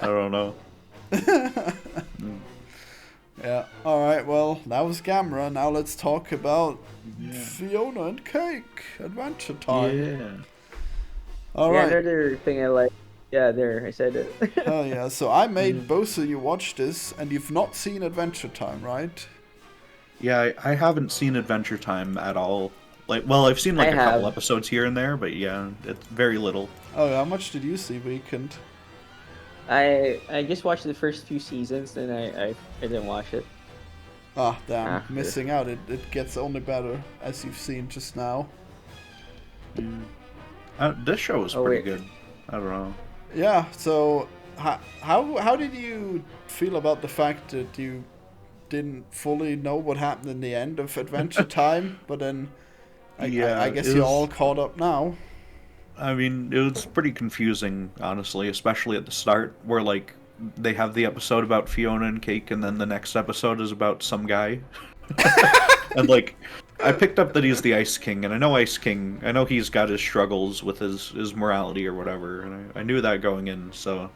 I don't know. Yeah. All right. Well, that was Gamera. Now let's talk about Fionna and Cake Adventure Time. Yeah. All right. Another thing I like. Yeah, there, I said it. Oh yeah. So I made both of you watch this, and you've not seen Adventure Time, right? Yeah, I haven't seen Adventure Time at all. Like, well, I've seen like a couple episodes here and there, but yeah, it's very little. Oh, how much did you see, Weekend? I just watched the first few seasons, and I didn't watch it. Ah, damn, After. missing out. It gets only better, as you've seen just now. This show is pretty good. I don't know. Yeah, so how did you feel about the fact that you didn't fully know what happened in the end of Adventure Time, but then I guess you're all caught up now? I mean, it was pretty confusing, honestly, especially at the start, where, like, they have the episode about Fionna and Cake, and then the next episode is about some guy. And, like, I picked up that he's the Ice King, and I know he's got his struggles with his morality or whatever, and I knew that going in, so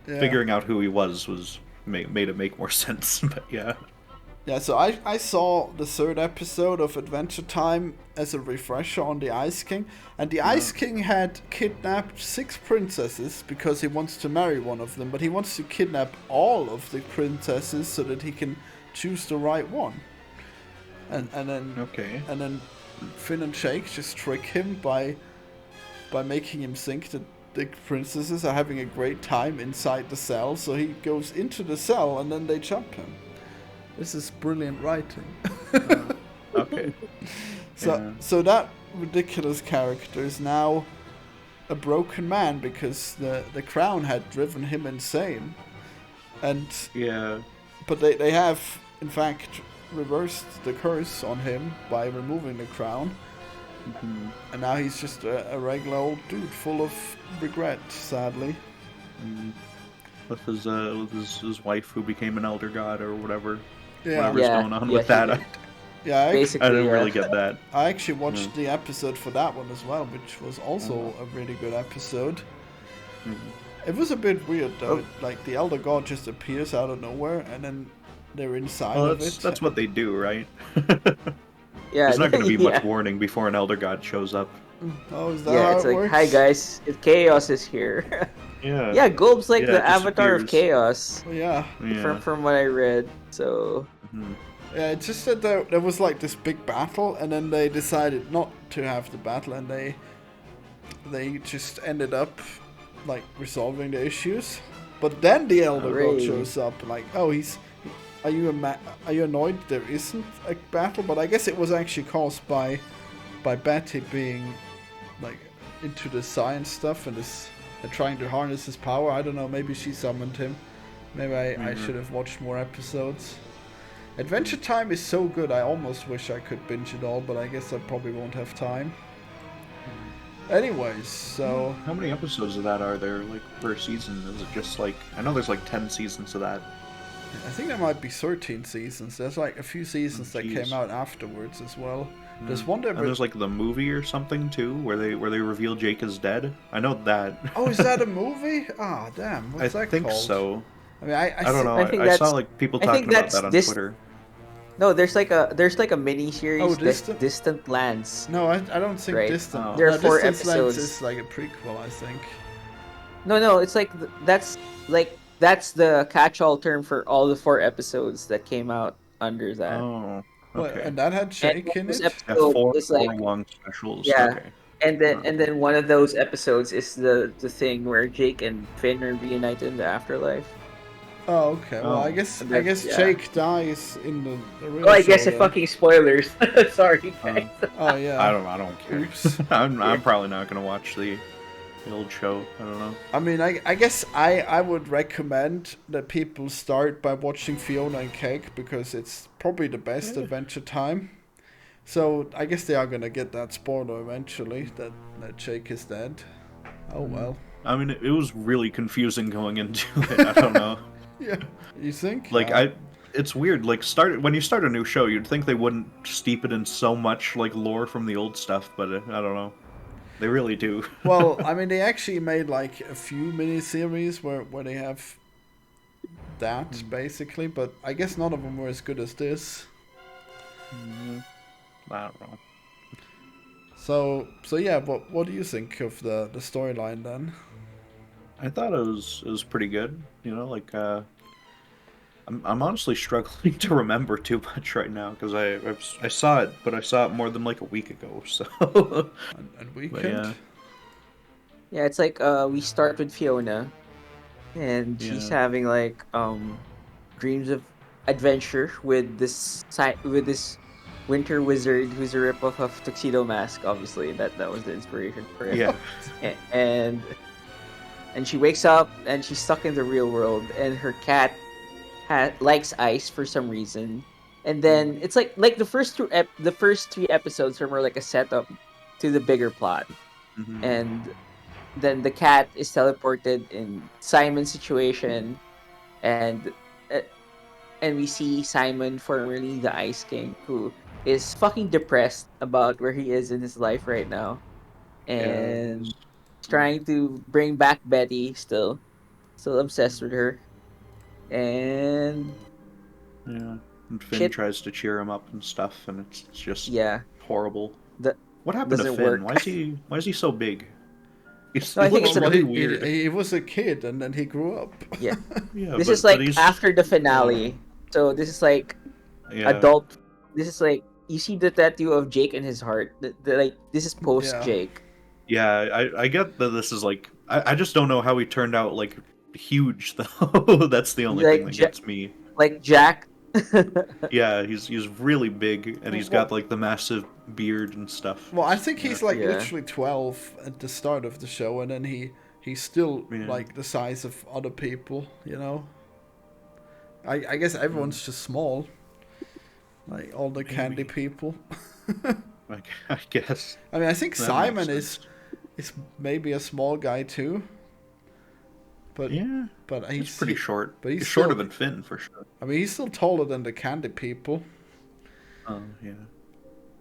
figuring out who he was made it make more sense, but yeah. Yeah, so I saw the third episode of Adventure Time as a refresher on the Ice King, and the Ice King had kidnapped 6 princesses because he wants to marry one of them, but he wants to kidnap all of the princesses so that he can choose the right one. And then Finn and Shake just trick him by making him think that the princesses are having a great time inside the cell, so he goes into the cell and then they jump him. This is brilliant writing. Okay. So that ridiculous character is now a broken man because the crown had driven him insane. And but they have in fact reversed the curse on him by removing the crown. Mm-hmm. And now he's just a regular old dude full of regret, sadly. With his wife who became an elder god or whatever. Yeah. Whatever's going on with that. Yeah, Basically, I didn't really get that. I actually watched the episode for that one as well, which was also a really good episode. It was a bit weird though. Like the elder god just appears out of nowhere, and then they're inside of it. That's what they do, right? Yeah, there's not going to be much warning before an elder god shows up. Oh, is that how it's it like, works? hi guys, Chaos is here. Yeah, Gulb's like the avatar of Chaos. Well, yeah. From what I read, so. Yeah, it's just that there was like this big battle, and then they decided not to have the battle, and they just ended up like resolving the issues. But then the elder god shows up, like, oh, are you annoyed there isn't a battle? But I guess it was actually caused by Betty being like into the science stuff and trying to harness his power. I don't know, maybe she summoned him. Maybe I should have watched more episodes. Adventure Time is so good, I almost wish I could binge it all, but I guess I probably won't have time. Anyways, so... How many episodes of that are there, like, per season? Is it just, like... I know there's, like, 10 seasons of that. I think there might be 13 seasons. There's, like, a few seasons that came out afterwards as well. There's one that and there's like the movie or something too, where they reveal Jake is dead. I know that. Oh, is that a movie? Ah, damn. What's that think called? so. I mean, I don't know. I think I saw that's- like people I think talking about that's that on this- Twitter. No, there's like a mini series. Oh, Distant Lands. No, I don't think Right. Distant. Oh. There are no, 4 Distant Lands episodes. is like a prequel, I think. No, it's like that's the catch-all term for all the 4 episodes that came out under that. Oh, Well, okay. and that had Jake in those it. Yeah, episodes four is like long specials. Yeah. Okay. and then one of those episodes is the thing where Jake and Finn are reunited in the afterlife. Oh, okay. Well, I Oh. guess And that's- yeah. Jake dies in the real Oh, I show, guess it then. fucking spoilers. Sorry, guys. Oh yeah. I don't care. Oops. I'm probably not gonna watch the old show. I don't know. I mean, I guess I would recommend that people start by watching Fionna and Cake because it's probably the best Adventure Time. So I guess they are gonna get that spoiler eventually that Jake is dead. Oh well. I mean, it was really confusing going into it. I don't know. Yeah. You think? Like it's weird. Like when you start a new show, you'd think they wouldn't steep it in so much like lore from the old stuff, but I don't know. They really do. Well, I mean, they actually made like a few miniseries where they have that basically, but I guess none of them were as good as this. I don't know. So yeah, what do you think of the storyline then? I thought it was pretty good. You know, like I'm honestly struggling to remember too much right now because I saw it, but I saw it more than like a week ago. So And Weekend? yeah. Yeah, it's like we start with Fiona, and she's having like dreams of adventure with this winter wizard who's a ripoff of Tuxedo Mask. Obviously, that was the inspiration for it. Yeah. And she wakes up and she's stuck in the real world, and her cat likes ice for some reason. And then it's like the first 3 episodes are more like a setup to the bigger plot. Mhm. And then the cat is teleported in Simon's situation, and we see Simon, formerly the Ice King, who is fucking depressed about where he is in his life right now, and he's trying to bring back Betty, still obsessed with her, and Yeah. And Finn Shit. tries to cheer him up and stuff, and it's just yeah, horrible. that What happened to doesn't Finn? work. Why is he so big? No, I He think looks it's really he, weird. he was a kid and then he grew up. yeah. Yeah, This but- is like but he's- after the finale, so this is like yeah. adult. This is like you see the tattoo of Jake in his heart. Like this is post Yeah. Jake. Yeah, I get that this is like I just don't know how he turned out like huge though. That's the only Like thing that Ja- gets me. Like Jack. Yeah, he's really big and he's got like the massive beard and stuff. Well, I think he's like Yeah. literally 12 at the start of the show, and then he's still Yeah. like the size of other people, you know. I guess everyone's just small, like all the candy people. Like, I guess. I mean, I think That Simon makes is maybe a small guy too. But Yeah, but he's pretty short. but he's He's shorter still- than Finn for sure. I mean, he's still taller than the candy people. Oh yeah.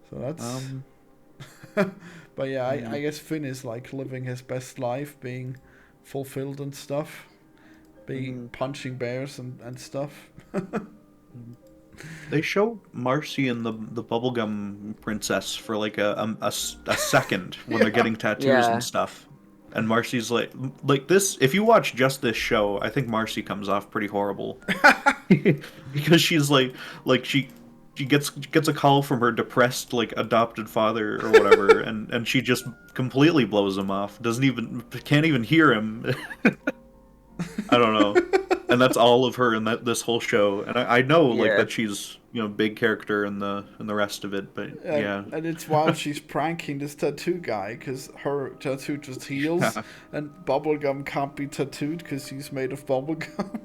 So that's. But yeah, I guess Finn is like living his best life, being fulfilled and stuff, being punching bears and stuff. They show Marcy and the bubblegum princess for like a second when they're getting tattoos Yeah. and stuff. And Marcy's like this. If you watch just this show, I think Marcy comes off pretty horrible because she's like she gets a call from her depressed like adopted father or whatever, and she just completely blows him off. Can't even hear him. I don't know. And that's all of her in this whole show. And I know like Yeah. that she's big character in the rest of it, but yeah. And it's while she's pranking this tattoo guy because her tattoo just heals, and bubblegum can't be tattooed because he's made of bubblegum.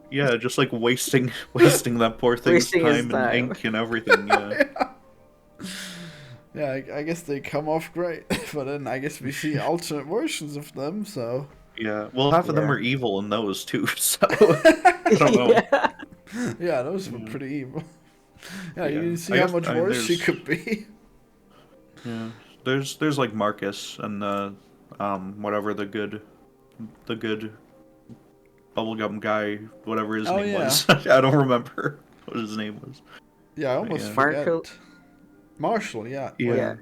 Yeah, just like wasting that poor thing's Wasting his time and time. ink and everything. Yeah. Yeah, I guess they come off great, but then I guess we see alternate versions of them. So Yeah. Well, half of them Yeah. are evil in those too. So I don't know. Yeah. yeah, those were pretty evil. Yeah, Yeah. you see I how guess- much I mean, worse she there's- could be. Yeah. There's like Marcus and whatever the good bubblegum guy, whatever his name was. I don't remember what his name was. Yeah, I almost forget. Marshall, yeah. Yeah.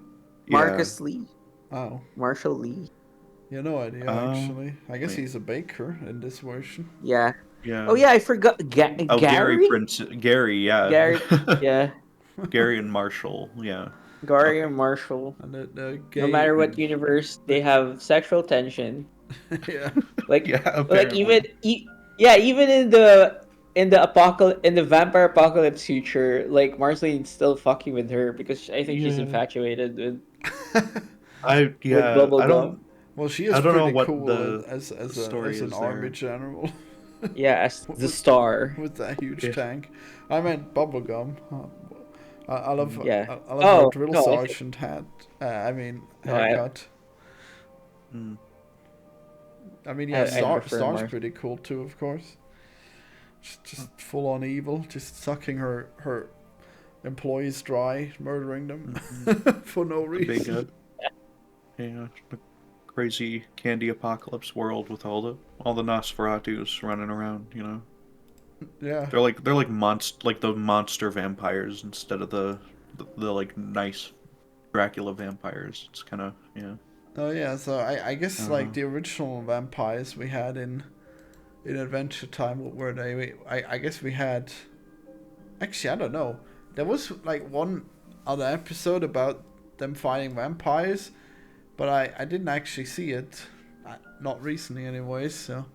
Marcus Lee. Oh. Marshall Lee. Yeah, no idea, actually. I guess he's a baker in this version. Yeah. Yeah. Oh, yeah, I forgot. Gary? Gary, yeah. Gary, yeah. Gary and Marshall, yeah. Gary and Marshall. And no matter what universe, they have sexual tension. Yeah. Like, apparently. like even in the vampire apocalypse future, like Marceline's still fucking with her because I think she's infatuated with Bubblegum. Well, she is pretty cool as an army general. Yeah, as the star with that huge tank. I meant Bubblegum. I love her drill sergeant hat. Haircut. I mean, yeah, Star's pretty cool too, of course. Just full on evil, just sucking her employees dry, murdering them for no reason. Yeah, the crazy candy apocalypse world with all the Nosferatus running around, you know. Yeah. They're like the monster vampires instead of the like nice Dracula vampires. It's kind of Oh yeah, so I guess like the original vampires we had in Adventure Time, what were they? I guess we had. Actually, I don't know. There was like one other episode about them fighting vampires, but I didn't actually see it. Not recently, anyways. So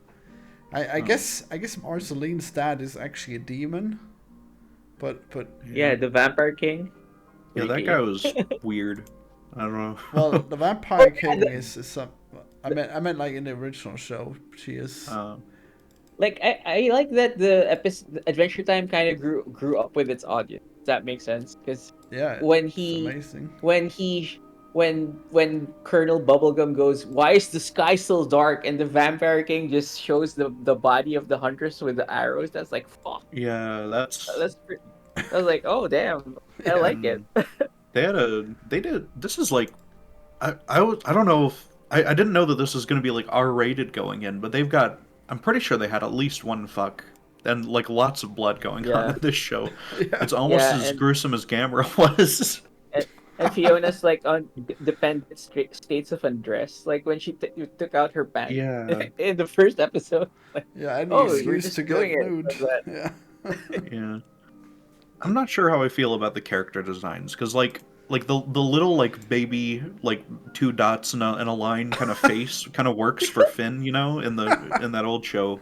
I guess Marceline's dad is actually a demon. But yeah, the Vampire King. Yeah, that guy was weird. I don't know. Well, the Vampire King is some. I meant like in the original show, she is. Like I like that the Adventure Time kind of grew up with its audience. Does that make sense? Because when Colonel Bubblegum goes, "Why is the sky still dark?" and the Vampire King just shows the body of the huntress with the arrows. That's like fuck. Yeah, that's. I was like, oh damn, I like it. This is like, I don't know if I didn't know that this was going to be like R-rated going in, but they've got. I'm pretty sure they had at least one fuck and like lots of blood going on in this show. It's almost as gruesome as Gamera was. And Fiona's like on dependent states of undress, like when she took out her pants in the first episode. Like, and we're just to get nude. Yeah. I'm not sure how I feel about the character designs because like the little like baby like 2 dots in a line kind of face kind of works for Finn, you know, in that old show,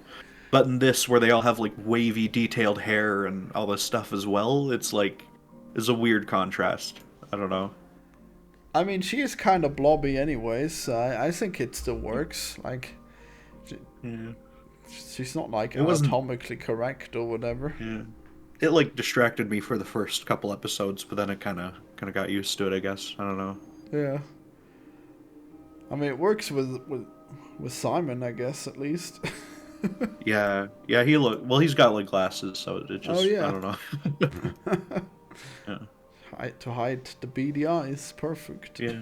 but in this where they all have like wavy detailed hair and all this stuff as well, it's a weird contrast. I don't know. I mean, she is kind of blobby anyways, so I think it still works. Like, she's not like anatomically correct or whatever. Yeah. It like distracted me for the first couple episodes, but then I kind of got used to it, I guess. I don't know. Yeah. I mean, it works with Simon, I guess, at least. Yeah, he's got like glasses, so it just I don't know. To hide the beady eyes, perfect. Yeah.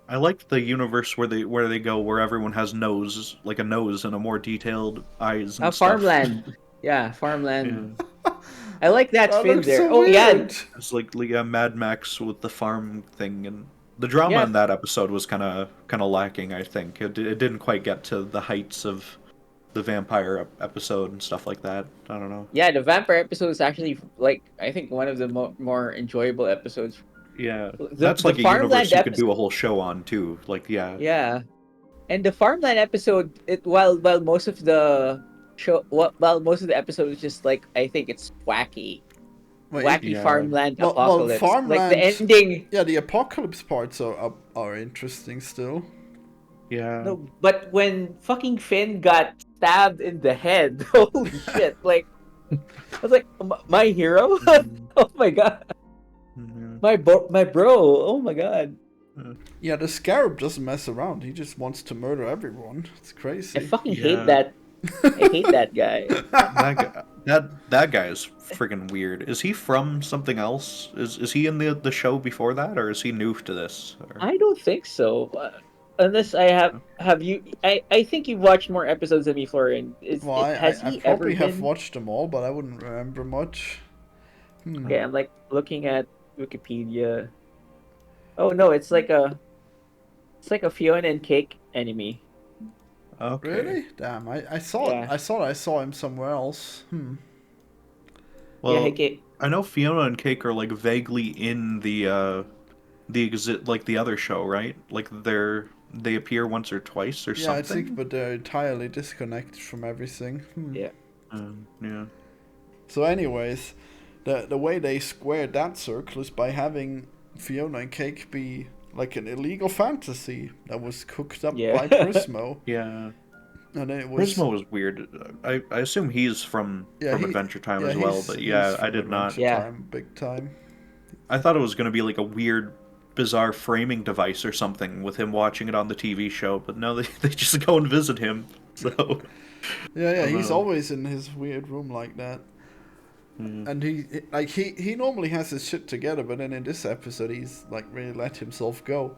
I liked the universe where they go where everyone has a nose and a more detailed eyes and stuff. Farmland. Yeah, farmland. Yeah. I like that Finn there. So weird. It's like Mad Max with the farm thing, and the drama in that episode was kind of lacking. I think it didn't quite get to the heights of the vampire episode and stuff like that. I don't know. Yeah, the vampire episode is actually like I think one of the more enjoyable episodes. Yeah, that's like a universe you could do a whole show on too. Like Yeah, and the farmland episode, while most of the episode is just like I think it's wacky. Farmland apocalypse. Farmland, like the ending. Yeah, the apocalypse parts are interesting still. Yeah. No, but when fucking Finn got stabbed in the head, holy shit! Like, I was like, my hero. Oh my god. Mm-hmm. My bro. Oh my god. Yeah, the Scarab doesn't mess around. He just wants to murder everyone. It's crazy. I fucking hate that. I hate that guy. That guy is friggin' weird. Is he from something else? Is he in the show before that, or is he new to this? Or... I don't think so. Unless have you? I think you've watched more episodes than me, Florian. Well, Has I he ever probably have been? watched them all, but I wouldn't remember much. Okay, I'm like looking at Wikipedia. Oh no, it's like a Fionna and Cake anime. Okay. Really? Damn, I thought Yeah. I thought I saw him somewhere else. Yeah, Well, okay. I know Fiona and Cake are like vaguely in the exit like the other show, right? Like they appear once or twice or Yeah, I think, something. but they're entirely disconnected from everything. Yeah. Yeah. So, anyways, the way they squared that circle is by having Fiona and Cake be like an illegal fantasy that was cooked up Yeah. by Prismo, Yeah. and it was Prismo was weird. I assume he's from Adventure Time as well, but he's yeah, I from did not. Adventure Yeah. Time, big time. I thought it was going to be like a weird, bizarre framing device or something with him watching it on the TV show, but no, they just go and visit him. So Yeah, I don't he's know. always in his weird room like that. And he normally has his shit together, but then in this episode he's like really let himself go.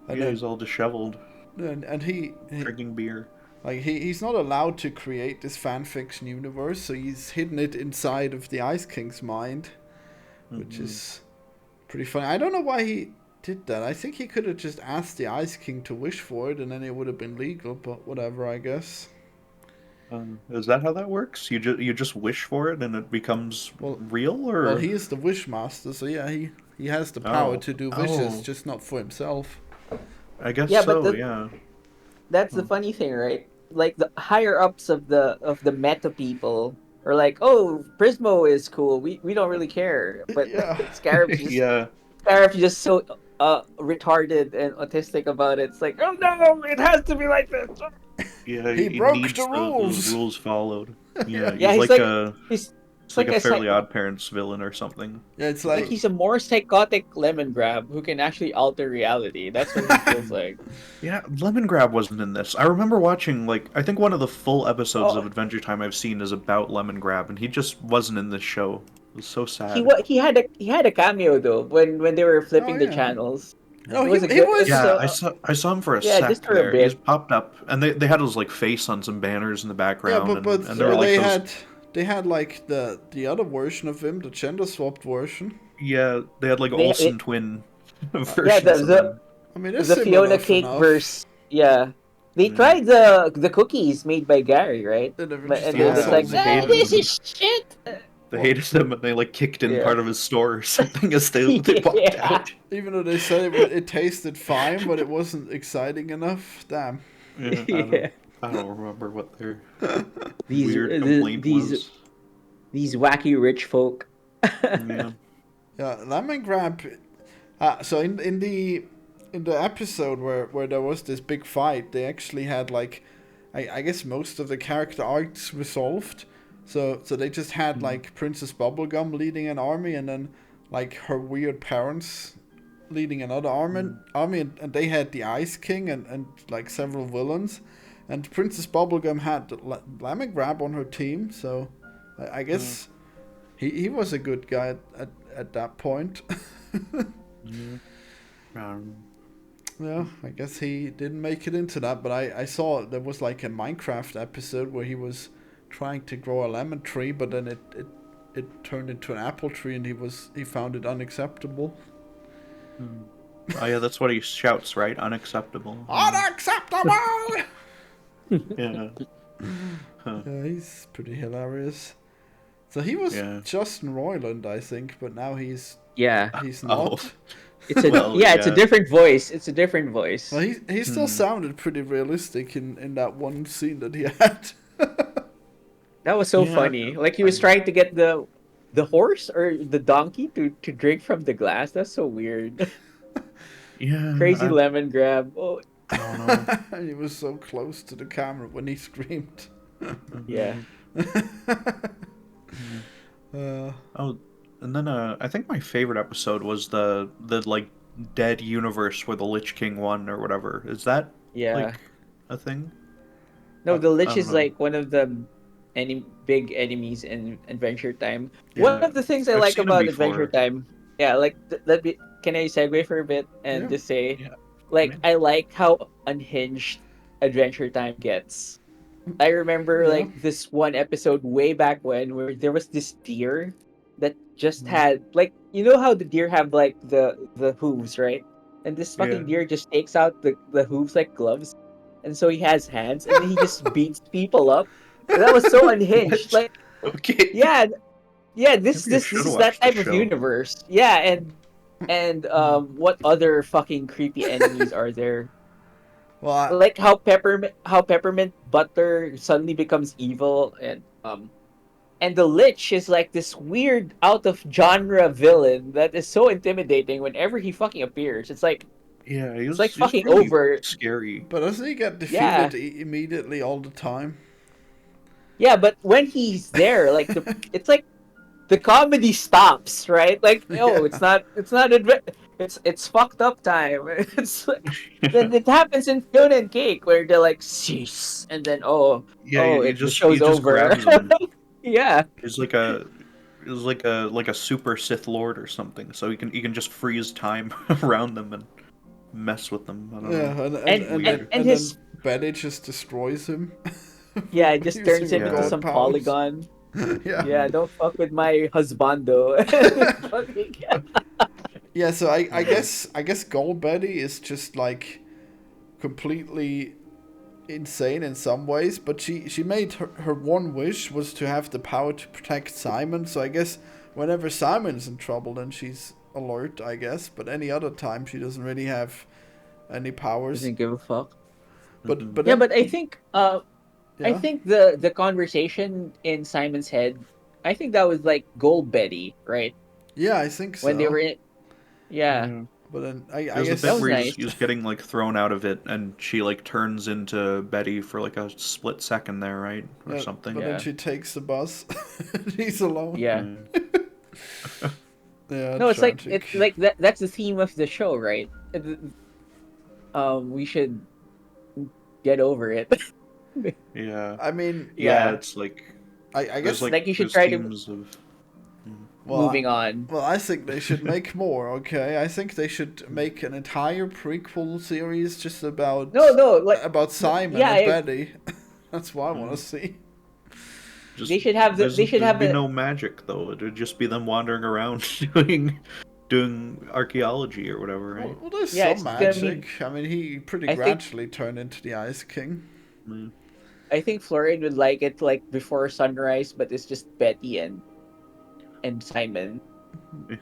And Yeah, then, he's all disheveled, and he drinking beer. like he's not allowed to create this fan fiction universe, so he's hidden it inside of the Ice King's mind, which is pretty funny. I don't know why he did that. I think he could have just asked the Ice King to wish for it, and then it would have been legal. But whatever, I guess. Is that how that works? You just wish for it and it becomes real, or? Well, he is the wish master, so yeah, he has the power Oh. to do wishes, Oh. just not for himself. I guess Yeah, but so. Yeah. that's the funny thing, right? Like the higher ups of the meta people are like, "Oh, Prismo is cool. We don't really care." But Yeah. Yeah. Scarab's just so retarded and autistic about it. It's like, "Oh no, it has to be like this." Yeah. He broke needs the those rules. rules followed. Yeah. Yeah, He's like he's it's like a Fairly psych- Odd Parents villain or something. Yeah, it's like like he's a more psychotic lemon grab who can actually alter reality. That's what he feels like. Yeah, Lemon Grab wasn't in this. I remember watching, like, I think one of the full episodes of Oh, Adventure Time I've seen is about Lemon Grab, and he just wasn't in this show. It was so sad. he had a cameo though when they were flipping the yeah. channels. No, It was a he good. was. It was Yeah, a, I saw him for a yeah, sec just for a there. He's bit. popped up, and they had his, like, face on some banners in the background, Yeah, but and there were, like, they those... had like the other version of him, the gender swapped version. Yeah, they had, like, They- Olsen it- twin yeah, versions of him. I mean, it's the similar Fiona Cake enough. verse. Yeah, they tried the cookies made by Gary, right? They never But just and they're just like, themselves again. this is shit. They hated him, and they, like, kicked in Yeah. part of his store or something as they walked Yeah. out. Even though they said it tasted fine, but it wasn't exciting enough. Damn. Yeah, Yeah. I don't remember what their These weird complaint was. these wacky rich folk. Yeah. Yeah, Lemon Grab. So in the episode where there was this big fight, they actually had like, I guess most of the character arcs resolved. So they just had like Princess Bubblegum leading an army, and then like her weird parents leading another army, and they had the Ice King and like several villains, and Princess Bubblegum had Lemon Grab on her team. So I guess he was a good guy at that point. Yeah, I guess he didn't make it into that, but I saw there was like a Minecraft episode where he was trying to grow a lemon tree, but then it turned into an apple tree, and he found it unacceptable. Oh yeah, that's what he shouts, right? Unacceptable. Unacceptable! Yeah. Yeah, he's pretty hilarious. So he was Yeah. Justin Roiland, I think, but now he's Yeah, not. Oh. it's a Well, it's a yeah. different voice. It's a different voice. Well, he still sounded pretty realistic in that one scene that he had. That was so Yeah. funny. Like he was trying to get the horse or the donkey to drink from the glass. That's so weird. Yeah. Crazy I lemon grab. Oh, don't know. And he was so close to the camera when he screamed. yeah. Oh, and then I think my favorite episode was the like dead universe where the Lich King won or whatever. Is that Yeah. like a thing? No, the I Lich don't is know. like one of the any big enemies in Adventure Time. Yeah. One of the things I I've like seen 'em about before. Adventure Time, yeah, like can I segue for a bit and Yeah. just say, Yeah. like, Yeah. I like how unhinged Adventure Time gets. I remember Yeah. like this one episode way back when where there was this deer that just Mhm. had like, you know how the deer have like the hooves, right? And this Yeah. fucking deer just takes out the hooves like gloves, and so he has hands, and then he just beats people up. And that was so unhinged. What? Like, Okay. yeah, yeah, this Maybe I this should this have is that watched the type of show. universe. Yeah, and what other fucking creepy enemies are there? Well, Like how peppermint butter suddenly becomes evil, and the lich is like this weird out of genre villain that is so intimidating whenever he fucking appears. Yeah, It's like he was fucking really over. scary. but doesn't he get Yeah. defeated immediately all the time? Yeah, but when he's there, like it's like the comedy stops, right? Like, no, Yeah. it's fucked up time. It's like, then it happens in Fionna and Cake where they're like cease, and then Yeah, the show's he just over. grabs him. Yeah. He's like a super Sith Lord or something, so he can just freeze time around them and mess with them. I don't know. Yeah, Weird. And then his Betty just destroys him. yeah, it just turns Using him her into Yeah. god some powers. polygon. Yeah. Yeah, don't fuck with my husbando. Fucking- Yeah, so I guess Gold Betty is just like completely insane in some ways, but she made her one wish was to have the power to protect Simon, so I guess whenever Simon's in trouble then she's alert, I guess, but any other time she doesn't really have any powers. Doesn't give a fuck. But Yeah, then, but I think I yeah. think the conversation in Simon's head, I think that was like Gold Betty, right? Yeah, I think When they so. were in, yeah, Yeah. But then I There's a guess that bit was where nice. he's getting like thrown out of it, and she like turns into Betty for like a split second there, right, or yeah, something. but Yeah. then she takes the bus. And he's alone. Yeah. Yeah, No, it's like tragic. it's like that. That's the theme of the show, right? We should get over it. Yeah. I mean, Yeah, Yeah. it's like I there's guess Like you should there's try to themes of well, moving on. well, I think they should make more. Okay, I think they should make an entire prequel series just about No, like about Simon yeah, and Betty. That's what I want to see. just they should have there'd be a no magic though. It'd just be them wandering around doing archaeology or whatever, right? Well, there's Yeah, some it's gonna be- magic. I mean, he pretty I think- gradually turned into the Ice King. Mm. I think Florian would like it like before sunrise, but it's just Betty and Simon,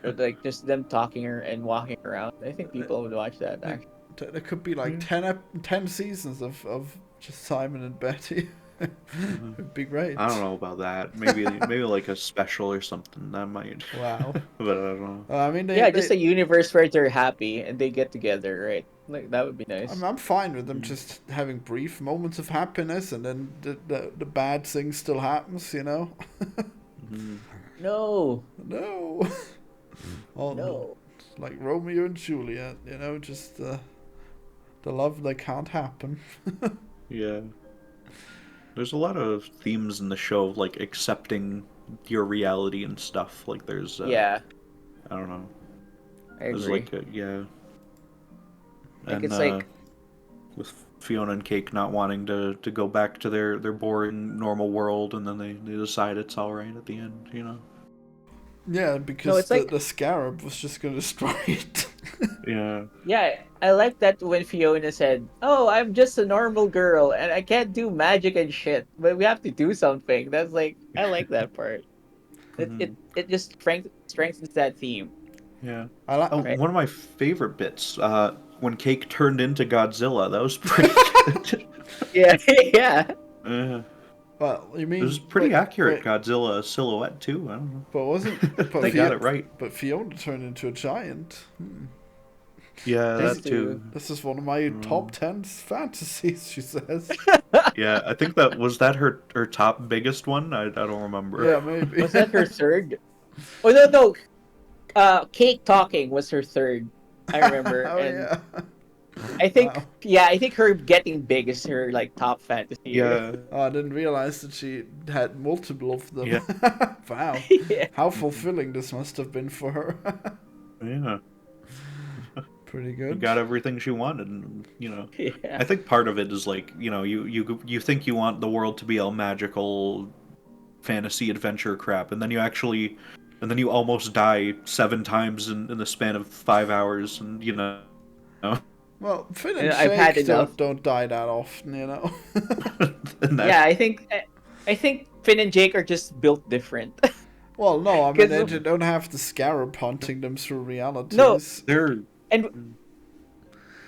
or like just them talking and walking around. I think people would watch that. Actually, There could be like 10 seasons of just Simon and Betty. It'd be great. I don't know about that. Maybe like a special or something. That might. Wow. But I don't know. I mean, yeah, just a universe where they're happy and they get together, right? Like that would be nice. I'm fine with them just having brief moments of happiness, and then the bad thing still happens, you know? No, No. Oh, no. like Romeo and Juliet, you know, just the love that can't happen. Yeah. There's a lot of themes in the show of like accepting your reality and stuff. Like there's Yeah, I don't know. I There's agree. like yeah. Like, And it's like- with Fiona and Cake not wanting to go back to their boring normal world, and then they decide it's all right at the end, you know. Yeah, because it's like- the scarab was just gonna destroy it. Yeah. Yeah, I like that when Fiona said, "Oh, I'm just a normal girl and I can't do magic and shit, but we have to do something." That's like I like that part. It just strengthens that theme. Yeah. I like. Oh, Right. one of my favorite bits, when Cake turned into Godzilla. That was pretty good. Yeah, yeah. Yeah. Well, you mean It was pretty wait, accurate wait, Godzilla silhouette too. I don't know. but wasn't but They got it right. But Fiona turned into a giant. Yeah, Thanks that too. This is one of my top 10 fantasies, she says. Yeah, I think that her top biggest one. I don't remember. Yeah, maybe. Was that her third? Oh no. Cake talking was her third. I remember. Oh and yeah. I think Wow. I think her getting big is her like top fantasy. Yeah. Oh, I didn't realize that she had multiple of them. Yeah. Wow. Yeah. How Mhm. fulfilling this must have been for her. Yeah. Pretty You good. got everything she wanted, and Yeah. I think part of it is like you think you want the world to be all magical, fantasy adventure crap, and then you almost die 7 times in the span of 5 hours, and Well, Finn and I've had Shake enough. don't die that often, you know. and Yeah, that I think Finn and Jake are just built different. Well, no, I mean Because they don't have the scarab hunting them through no, realities. they're and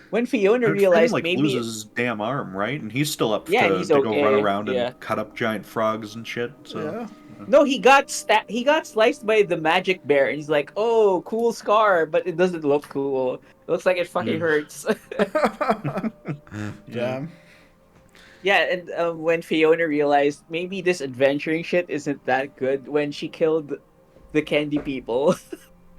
when Fiona Finn realized like maybe loses his damn arm, right? And he's still up yeah, and to he's go run okay. around and Yeah. cut up giant frogs and shit. So Yeah. No, he got sliced by the magic bear and he's like, "Oh, cool scar, but it doesn't look cool. It looks like it fucking Mm. hurts." yeah, Damn. Yeah, and when Fiona realized maybe this adventuring shit isn't that good when she killed the candy people.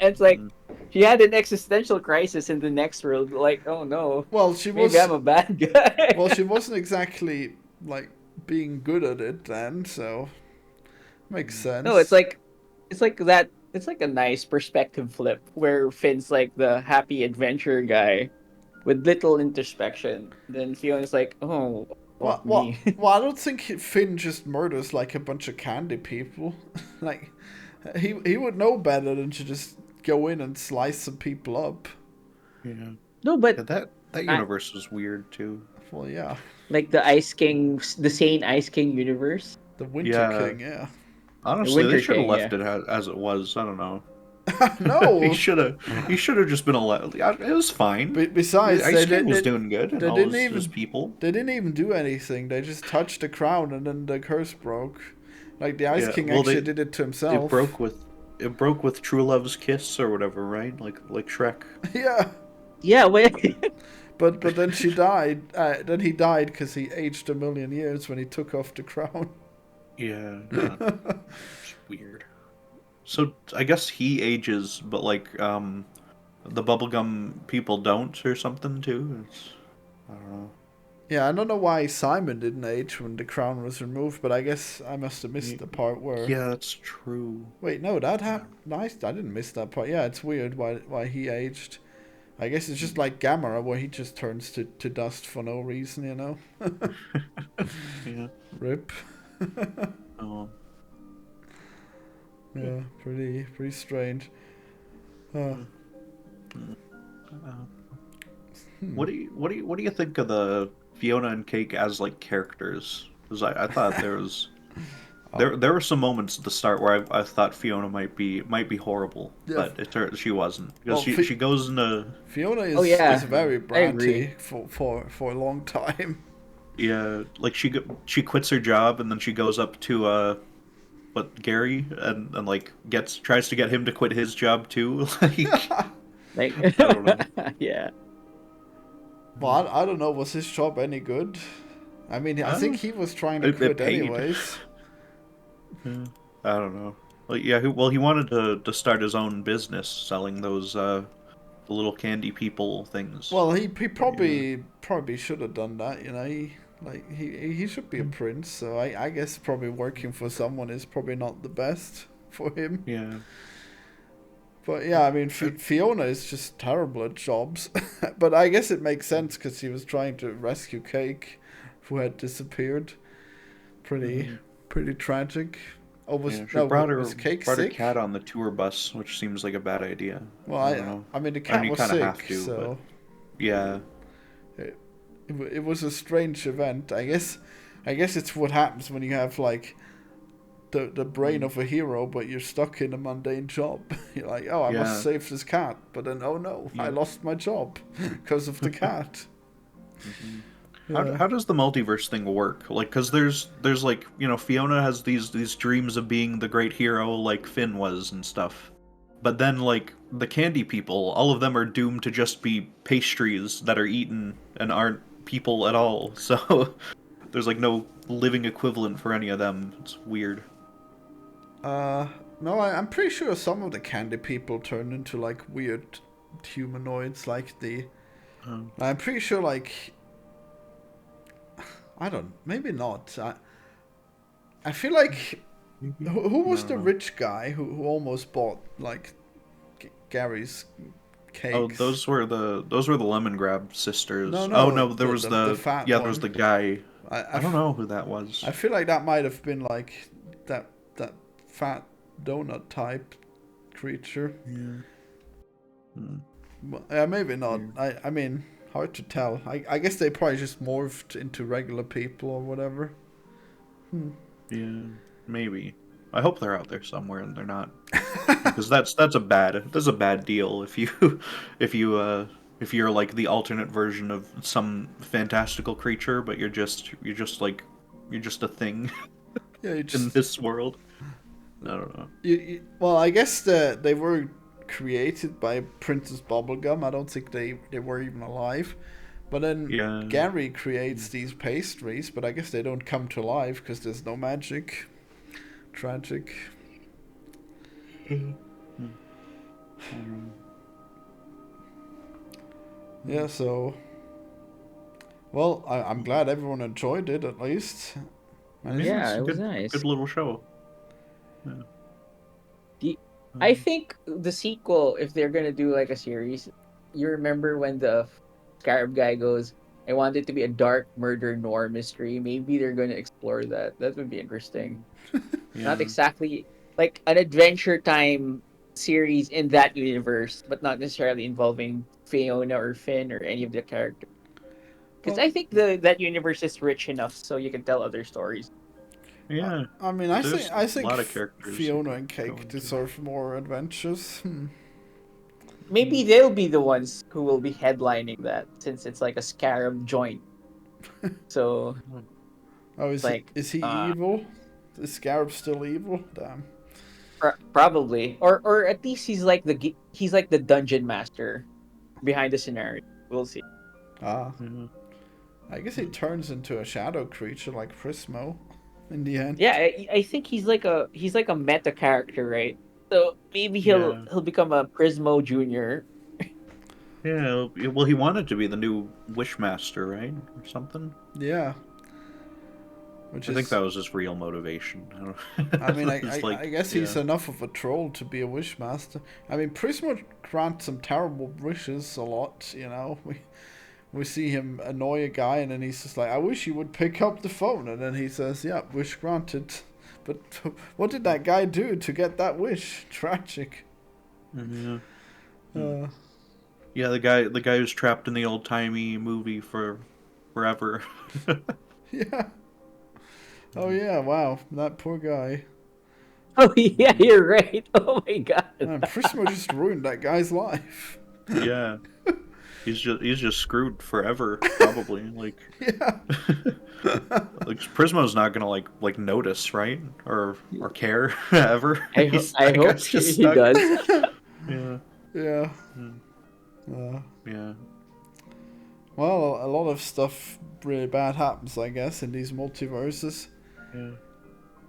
And it's like Mm. she had an existential crisis in the next world. Like, oh no, Well, maybe I'm a bad well, guy. she wasn't exactly like being good at it then, so makes No, sense. it's like that. It's like a nice perspective flip where Finn's like the happy adventure guy with little introspection. Then Fiona's like, oh, Well, fuck me. I don't think Finn just murders like a bunch of candy people. Like, he would know better than to just go in and slice some people up. yeah. No, but Yeah, that I, universe is weird too. Well, yeah, like the Ice King, the sane Ice King universe, the Winter Yeah, King, yeah. the honestly, they Winter should have King. left Yeah. it as it was. I don't know. he No. should have he should have just been allowed. It was fine. Besides, Ice King was doing good, and they all didn't his even people. they didn't even do anything. They just touched the crown and then the curse broke. Like the Ice Yeah, King well, actually did it to it himself. broke with True Love's kiss or whatever, right? Like Shrek. Yeah, Yeah. Wait. but then she died. Then he died because he aged a million years when he took off the crown. Yeah, it's weird. So I guess he ages, but like the bubblegum people don't or something too. I don't know. Yeah, I don't know why Simon didn't age when the crown was removed, but I guess I must have missed the part where. Yeah, that's true. Wait, no, that happened. Nice, I didn't miss that part. Yeah, it's weird why he aged. I guess it's just like Gamera, where he just turns to dust for no reason, you know. Yeah. Rip. Oh. Yeah, pretty strange. Uh, What do you think of the Fiona and Cake as like characters? Because I thought there were some moments at the start where I thought Fiona might be horrible, Yeah. but she wasn't because Well, she goes into Fiona Oh, yeah. is very I agree. bratty for a long time. yeah, like she quits her job and then she goes up to Gary and like tries to get him to quit his job too. Like Like, I don't know. yeah. Well, I don't know. Was his job any good? I mean, I think he was trying to It quit paid. anyways. Yeah, I don't know. Like yeah, he wanted to start his own business selling those the little candy people things. Well, he probably should have done that. You know, he should be a prince. So I guess probably working for someone is probably not the best for him. Yeah. But yeah, I mean, Fiona is just terrible at jobs. But I guess it makes sense because he was trying to rescue Cake, who had disappeared. Pretty tragic. Oh, was Cake brought her sick? cat on the tour bus, which seems like a bad idea. Well, I don't know. I mean, the cat you was kinda sick, have to, so but yeah. it was a strange event. I guess it's what happens when you have like the brain of a hero, but you're stuck in a mundane job. You're like, oh, I must Yeah. save this cat, but then oh no, I Yeah. lost my job because of the cat. How does the multiverse thing work? Like, because there's like Fiona has these dreams of being the great hero like Finn was and stuff, but then like the candy people, all of them are doomed to just be pastries that are eaten and aren't people at all. So there's like no living equivalent for any of them. It's weird. No, I'm pretty sure some of the candy people turned into like weird humanoids, like I'm pretty sure, like, I don't, maybe not. I feel like who was the rich guy who almost bought like Gary's Oh, cakes? those were the Lemongrab sisters. No, Oh no, no, there was the fat there one. was the guy. I I don't know who that was. I feel like that might have been like that fat donut type creature. Yeah. Well, maybe not. I mean, hard to tell. I guess they probably just morphed into regular people or whatever. Yeah, maybe. I hope they're out there somewhere and they're not, because that's a bad deal if you if you're like the alternate version of some fantastical creature, but you're just a thing Yeah, you in just this world. I don't know. well, I guess they were created by Princess Bubblegum. I don't think they were even alive. But then Gary creates these pastries, but I guess they don't come to life because there's no magic. Tragic. Yeah, so... Well, I'm glad everyone enjoyed it, at least. Yeah, it was nice. Good little show. Yeah. I think the sequel, if they're gonna do like a series, you remember when the Scarab guy goes, I want it to be a dark murder noir mystery. Maybe they're gonna explore that. That would be interesting. Not exactly like an Adventure Time series in that universe, but not necessarily involving Fiona or Finn or any of the characters. Because I think that universe is rich enough so you can tell other stories. Yeah. I mean, I think a lot of characters Fiona and Cake deserve more adventures. Maybe they'll be the ones who will be headlining that, since it's like a Scarab joint. So, Oh, is like, is he evil? Is Scarab still evil? Damn. Probably, or at least he's like the dungeon master behind the scenario. We'll see. I guess he turns into a shadow creature like Prismo in the end. Yeah, I think he's like a meta character, right? So maybe he'll become a Prismo Junior. Yeah, well, he wanted to be the new Wishmaster, right, or something. Yeah. I think that was his real motivation. I mean, I guess he's enough of a troll to be a Wishmaster. I mean, Prismo grants some terrible wishes a lot, you know. We see him annoy a guy, and then he's just like, I wish you would pick up the phone. And then he says, yeah, wish granted. But what did that guy do to get that wish? Tragic. Yeah. Yeah, the guy who's trapped in the old-timey movie for forever. Yeah. Oh, yeah, wow. That poor guy. Oh, yeah, you're right. Oh, my God. Man, Prismo just ruined that guy's life. Yeah. He's just screwed forever, probably. Like, yeah. Like Prismo's not gonna like notice, right? Or care ever. I hope he does. Yeah. Yeah. Yeah. Well, a lot of stuff really bad happens, I guess, in these multiverses. Yeah.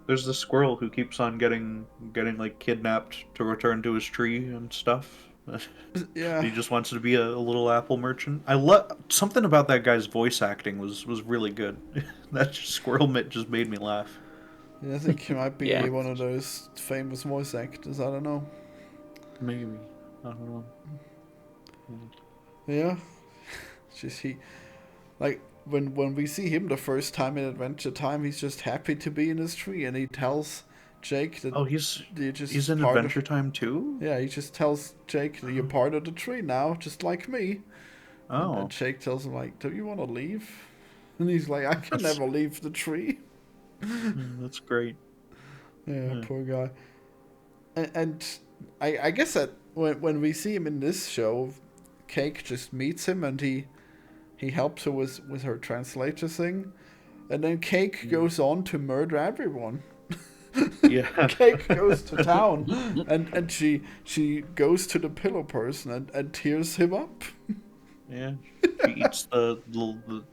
There's the squirrel who keeps on getting like kidnapped to return to his tree and stuff. Yeah. He just wants to be a little apple merchant. I love something about that guy's voice acting was really good. That squirrel mitt just made me laugh. Yeah, I think he might be one of those famous voice actors. I don't know. Maybe. I don't know. Yeah. Just he, like when we see him the first time in Adventure Time, he's just happy to be in his tree, and he tells Jake that he's in Adventure Time too? Yeah, he just tells Jake that you're part of the tree now, just like me. Oh. And Jake tells him, like, don't you want to leave? And he's like, I can never leave the tree. That's great. Yeah, poor guy. And I guess that when we see him in this show, Cake just meets him and he helps her with her translator thing. And then Cake goes on to murder everyone. Yeah. Cake goes to town and she goes to the pillow person and tears him up. Yeah.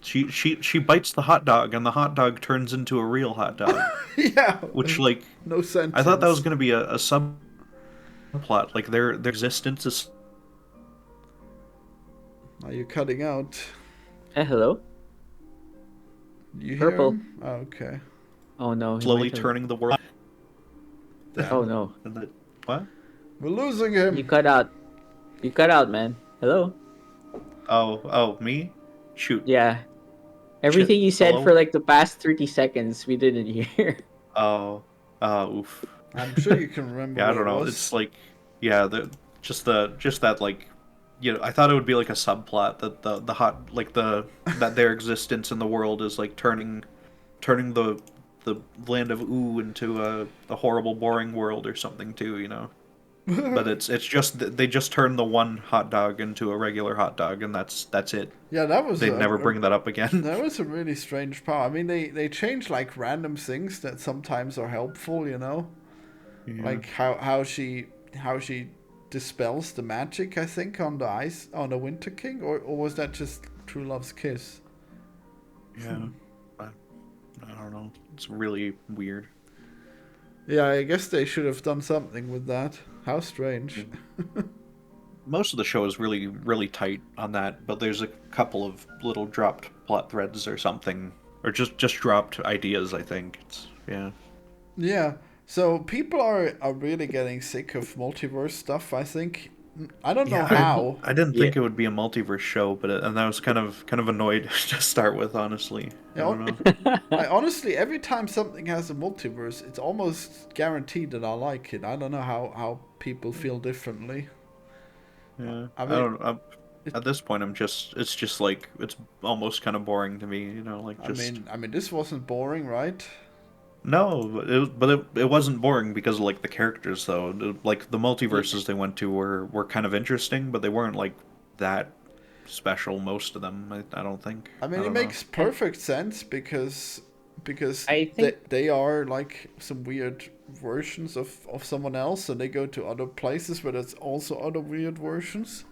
She eats she bites the hot dog and the hot dog turns into a real hot dog. Yeah. Which like no sense. I thought that was gonna be a subplot. Like their existence is Are you cutting out? Hello? You hear Purple. him? Oh, okay. Oh no. Slowly turning the world. Oh no. What? We're losing You him. cut out. You cut out, man. Hello? Oh, me? Shoot. Yeah. Shit. Everything you said Hello? for like the past 30 seconds, we didn't hear. Oh, oof. I'm sure you can remember Yeah, I what don't it know. was. It's like, yeah, just that like, I thought it would be like a subplot that the hot like that their existence in the world is like turning the land of Ooh into a horrible, boring world or something too, But it's just they just turn the one hot dog into a regular hot dog, and that's it. Yeah, that was They'd never bring that up again. that was a really strange part. I mean, they change like random things that sometimes are helpful, Yeah. like how she dispels the magic. I think on the ice on the Winter King, or was that just True Love's kiss? Yeah. I don't know. It's really weird. Yeah, I guess they should have done something with that. How strange. Most of the show is really, really tight on that, but there's a couple of little dropped plot threads or something, or just dropped ideas. I think yeah. Yeah. So people are really getting sick of multiverse stuff. I think. I don't know how. I didn't Yeah. think it would be a multiverse show, and I was kind of annoyed to start with, honestly. I don't know. I honestly, every time something has a multiverse, it's almost guaranteed that I like it. I don't know how people feel differently. Yeah, I I mean, don't. At this point, it's just like it's almost kind of boring to me. Like just. I mean, this wasn't boring, right? No, but it wasn't boring because of like the characters though. Like the multiverses they went to were kind of interesting, but they weren't like that special. Most of them, I don't think. I mean, it don't know. makes perfect sense because I think they are like some weird versions of someone else, and they go to other places where there's also other weird versions.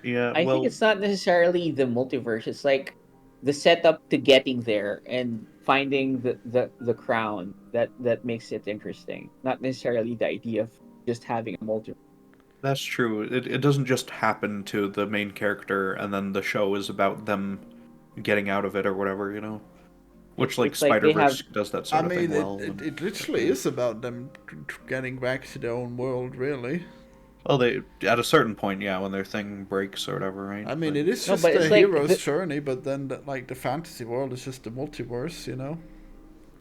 Yeah, I think well, it's not necessarily the multiverse. It's like the setup to getting there and finding the crown that makes it interesting. Not necessarily the idea of just having a multiverse. that's true. It doesn't just happen to the main character, and then the show is about them getting out of it or whatever. Which like It's like they have. Spider-Verse does that I sort of thing mean, well. it literally is about them getting back to their own world, really. Well, they at a certain point, yeah, when their thing breaks or whatever, right? I mean, But it is No, just but a it's like hero's journey, but then like the fantasy world is just the multiverse.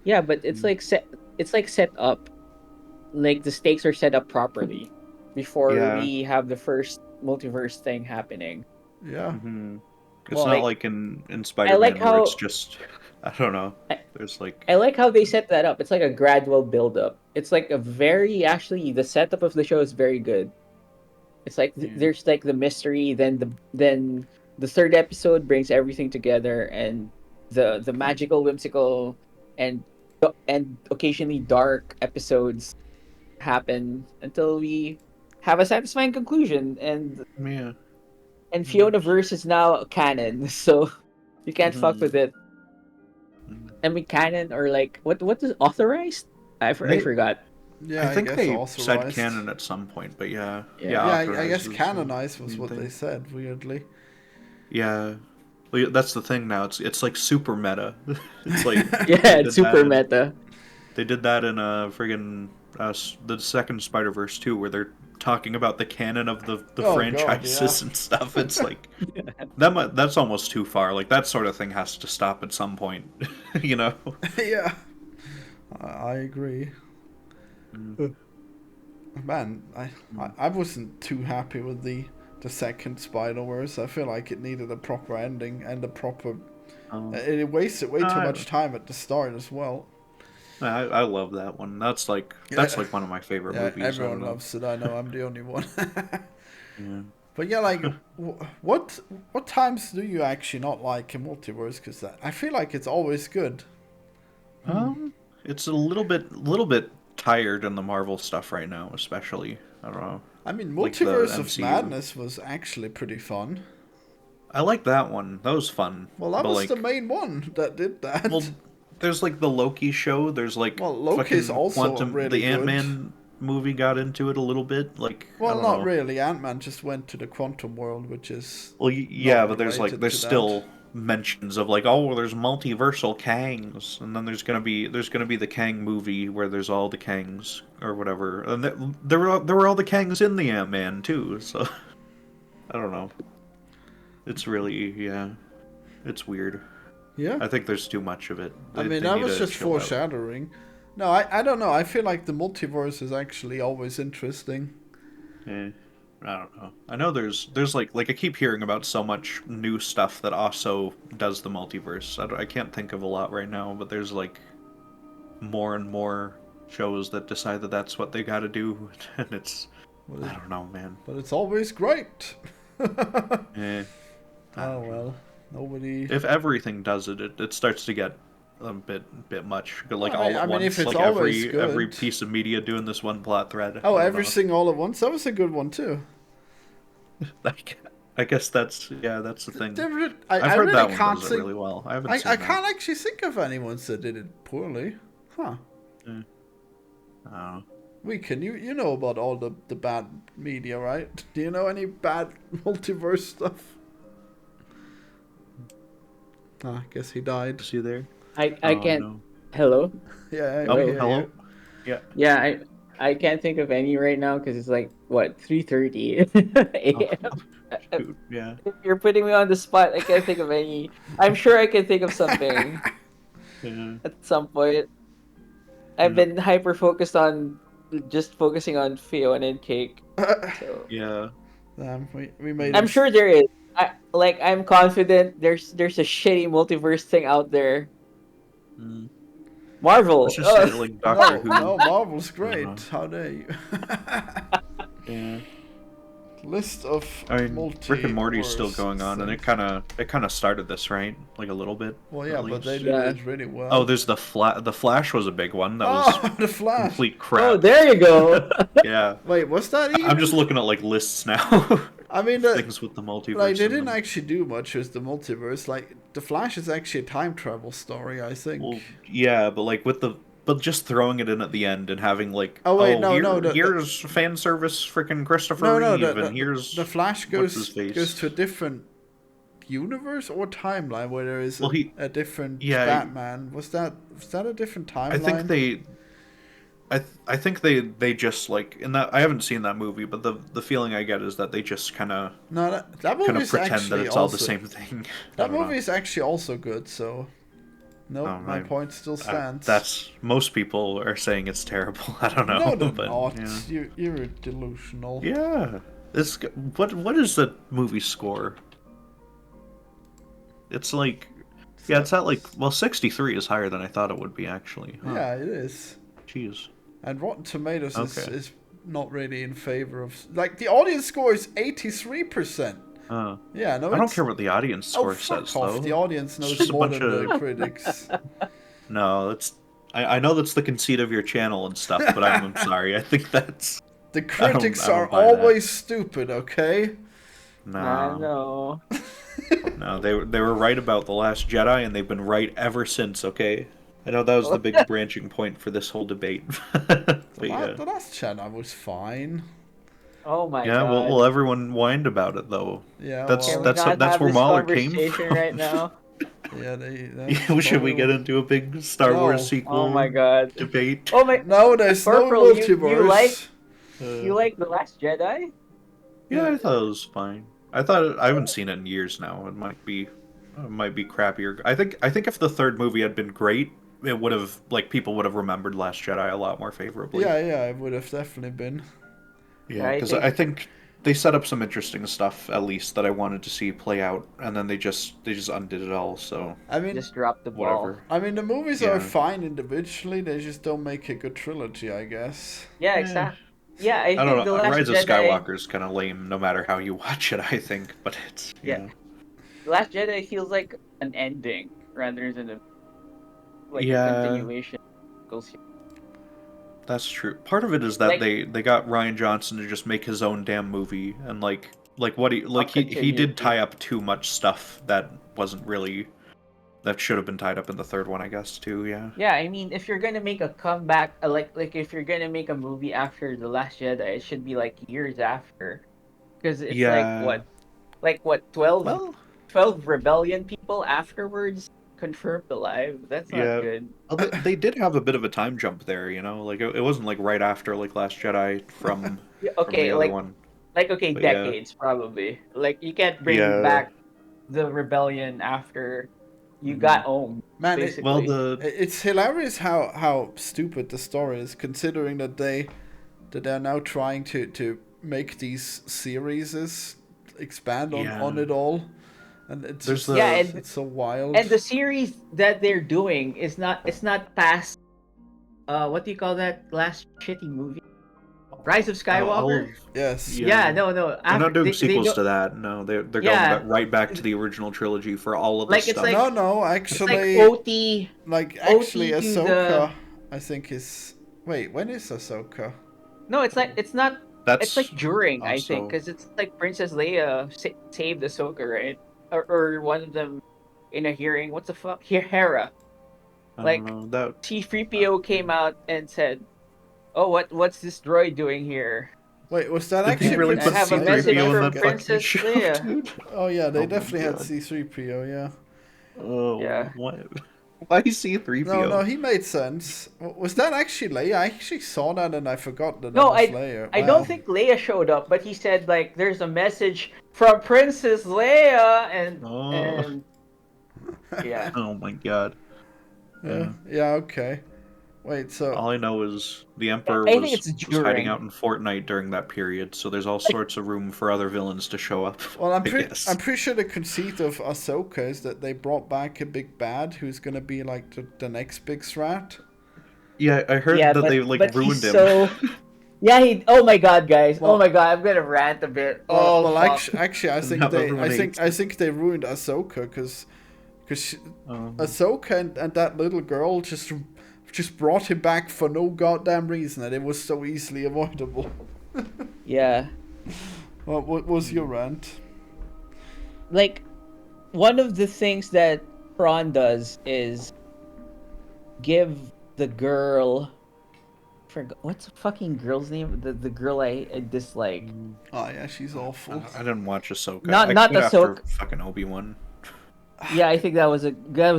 yeah, but it's like set. It's like set up. Like the stakes are set up properly before yeah, we have the first multiverse thing happening. Yeah. it's Well, not like like in I like Spider-Man where it's how just I don't know. I, There's like I like how they set that up. It's like a gradual build up. It's like a very actually the setup of the show is very good. It's like there's like the mystery, then the third episode brings everything together, and the magical, whimsical, and occasionally dark episodes happen until we have a satisfying conclusion. yeah. And Fiona verse is now canon, so you can't fuck with it. I mean, canon or like what is authorized? I They forgot. Yeah, I I think guess they said authorized. canon at some point, but yeah, Yeah. Yeah, I authorized guess is the canonized was main what thing. they said, weirdly. Yeah. Well, that's the thing now. It's like super meta. It's like Yeah, they it's did super that meta. they did that in friggin' the second Spider-Verse too, where they're talking about the canon of the Oh god, franchises and stuff. It's like that's almost too far. Like that sort of thing has to stop at some point, you know? yeah. I agree. Man, I wasn't too happy with the second Spider-Verse. I feel like it needed a proper ending and a proper. It wasted way too much time at the start as well. I love that one. That's like one of my favorite Yeah, movies. everyone I don't know. loves it. I know I'm the only one. Yeah. But yeah, like, what times do you actually not like a multiverse? Because I feel like it's always good. It's a little bit tired in the Marvel stuff right now, especially. I don't know. I mean, Like the Multiverse of MCU. Madness was actually pretty fun. I like that one. That was fun. Well, that but was like, the main one that did that. well, there's like the Loki show. There's like Well, Loki's fucking also Quantum, really the good. Ant-Man movie got into it a little bit. Like, well, I don't not know. really. Ant-Man just went to the quantum world, which is Well, yeah, but there's related there's to that. still mentions of like, oh, there's multiversal Kangs, and then there's gonna be the Kang movie where there's all the Kangs or whatever, and there were all the Kangs in the Ant-Man too. So I don't know. It's really it's weird. Yeah. I think there's too much of it. I mean, they that need was to just chill out. foreshadowing. No, I don't know. I feel like the multiverse is actually always interesting. Eh, I don't know. I know there's like I keep hearing about so much new stuff that also does the multiverse. I can't think of a lot right now, but there's like more and more shows that decide that that's what they got to do, and it's I don't know, man. But it's always great. Eh, I Oh don't know. well, nobody. If everything does it, it starts to get a bit much. Like Well, all at I mean, once, if it's like always every good. piece of media doing this one plot thread. Oh, I don't everything all at once. That was a good one too. know. I guess that's the thing. I I've heard really that one can't does it think. really well. I haven't I seen that. can't actually think of anyone that did it poorly. Huh. Oh. Weekend, you know about all the bad media, right? Do you know any bad multiverse stuff? I guess he died. Is he there? I Oh, can't. no. Hello. Yeah. Oh, I hear hello. you. Yeah. Yeah, I can't think of any right now because it's like what 3:30 a.m. Shoot, yeah. You're putting me on the spot. I can't think of any. I'm sure I can think of something Yeah. at some point. I've been hyper focused on just focusing on Fionna and Cake. So. Yeah. Damn, we made. I'm sure there is. I'm confident. There's a shitty multiverse thing out there. Mm. Marvel. Let's just say like Doctor Who. No, Marvel's great. know. How dare you? Yeah. List of I mean, Rick and Morty's still multiverse going on, and it things. kind of started this, right? Like a little bit. Well, yeah, at but they least. did it really well. Oh, there's the Flash was a big one. That was the Flash. complete crap. Oh, there you go. Yeah. Wait, was that even? I'm just looking at like lists now. I mean, things with the multiverse. like they in didn't them. actually do much with the multiverse. Like the Flash is actually a time travel story, I think. Well, yeah, but like but just throwing it in at the end and having like, Oh, wait, no, here's fan service, freaking Christopher no, Reeve, and here's the Flash what's his goes face? to a different universe or timeline where there is a different Batman. Was that a different timeline? I think I think they just like in that I haven't seen that movie, but the feeling I get is that they just kind of that movie is pretend actually that it's all the also, same thing. That movie is actually also good. So, no, my point still stands. That's most people are saying it's terrible. I don't know. No, they're but, not. Yeah. You're delusional. Yeah. What is the movie score? It's like it's at like 63 is higher than I thought it would be actually. Huh. Yeah, it is. Jeez. And Rotten Tomatoes is not really in favor of like the audience score is 83%. Yeah, no. I don't care what the audience score fuck says off. though. The audience knows just a more bunch than the of- critics. No, that's I know that's the conceit of your channel and stuff, but I'm sorry. I think that's The critics I don't are buy that. always stupid, okay? I no. know. No, they were right about The Last Jedi, and they've been right ever since. Okay, I know that was the big branching point for this whole debate. But yeah, The Last Jedi was fine. Oh my yeah. god. Well, everyone whined about it though. Yeah, That's well, Can we not that's have where this Mahler came conversation from. right now? yeah. Should we get into a big Star Wars No. sequel Oh my god. debate? Oh my. No, there's Purple, no you multiverse. You like The Last Jedi? Yeah, I thought it was fine. I haven't seen it in years now. It might be crappier. I think if the third movie had been great, it would have people would have remembered Last Jedi a lot more favorably. Yeah, it would have definitely been. Yeah, because I think they set up some interesting stuff at least that I wanted to see play out, and then they just undid it all. So I mean, Just drop the ball. whatever. I mean, the movies Yeah. are fine individually. They just don't make a good trilogy, I guess. Yeah, exactly. Yeah, I I think don't The know. Last Rise of Jedi. Skywalker is kind of lame, no matter how you watch it. I think, but it's Yeah. The Last Jedi feels like an ending rather than a continuation. That's true. Part of it is that Like- they got Ryan Johnson to just make his own damn movie, and what he I'll he continue did to. tie up too much stuff that wasn't really that should have been tied up in the third one, I guess, too. Yeah. Yeah, I mean, if you're gonna make a comeback, like if you're gonna make a movie after The Last Jedi, it should be like years after, because it's Yeah. like what 12, Well, 12 rebellion people afterwards confirmed alive. That's not yeah. good. Well, they did have a bit of a time jump there, you know. Like it wasn't like right after like Last Jedi Yeah, from the okay, other one. okay, But yeah, decades probably. Like you can't bring yeah. back the rebellion after you got home, Man, Well, basically. it's hilarious how stupid the story is, considering that they're now trying to make these series expand on Yeah. it all, and it's There's just, Yeah, the it's so wild. and the series that they're doing is not, it's not past what do you call that last shitty movie? Rise of all Skywalker? of Yes. Yeah, yeah. no. They're After not doing they sequels don't, to that. No, they're going yeah. back right back to the original trilogy for all of the Like it's stuff. like No, it's like actually, OT actually, OT to the Ahsoka, I think is. Wait, when is Ahsoka? no, it's like it's not. It's like That's during, I think, also because it's like Princess Leia saved Ahsoka, right? Or one of them in a hearing. What's the fuck? Hera. I don't Like know that. T-3PO came out and said, "Oh, what's this droid doing here? Wait, was that Did they actually really I put Princess have a Leia? Did message I C-3PO in from that forget? fucking Princess show, Leia." dude? Oh yeah, they Oh my definitely had god. C-3PO. Yeah. Oh, Yeah. what? Why C-3PO? No, he made sense. Was that actually Leia? I actually saw that and I forgot that No, was Leia. I Wow. don't think Leia showed up, but he said like there's a message from Princess Leia Oh, and yeah. oh my god. Yeah. Yeah. Okay. Wait. So. All I know is the Emperor I think was it's hiding during. out in Fortnite during that period, so there's all Like sorts of room for other villains to show up. Well, I guess. I'm pretty sure the conceit of Ahsoka is that they brought back a big bad who's gonna be like the next big threat. Yeah, I heard yeah, that they like but ruined he's him. so yeah, he oh my god, guys. Oh my Well, god, I'm gonna rant a bit. Oh fuck. actually, And now everyone hates I think they ruined Ahsoka because um, Ahsoka and that little girl just brought him back for no goddamn reason, and it was so easily avoidable. Yeah. What was your rant? Like one of the things that Prawn does is give the girl what's the fucking girl's name? The girl I dislike. Oh yeah, she's awful. I didn't watch Ahsoka. Not I not quit after Ahsoka. fucking Obi-Wan. Yeah, I think that was a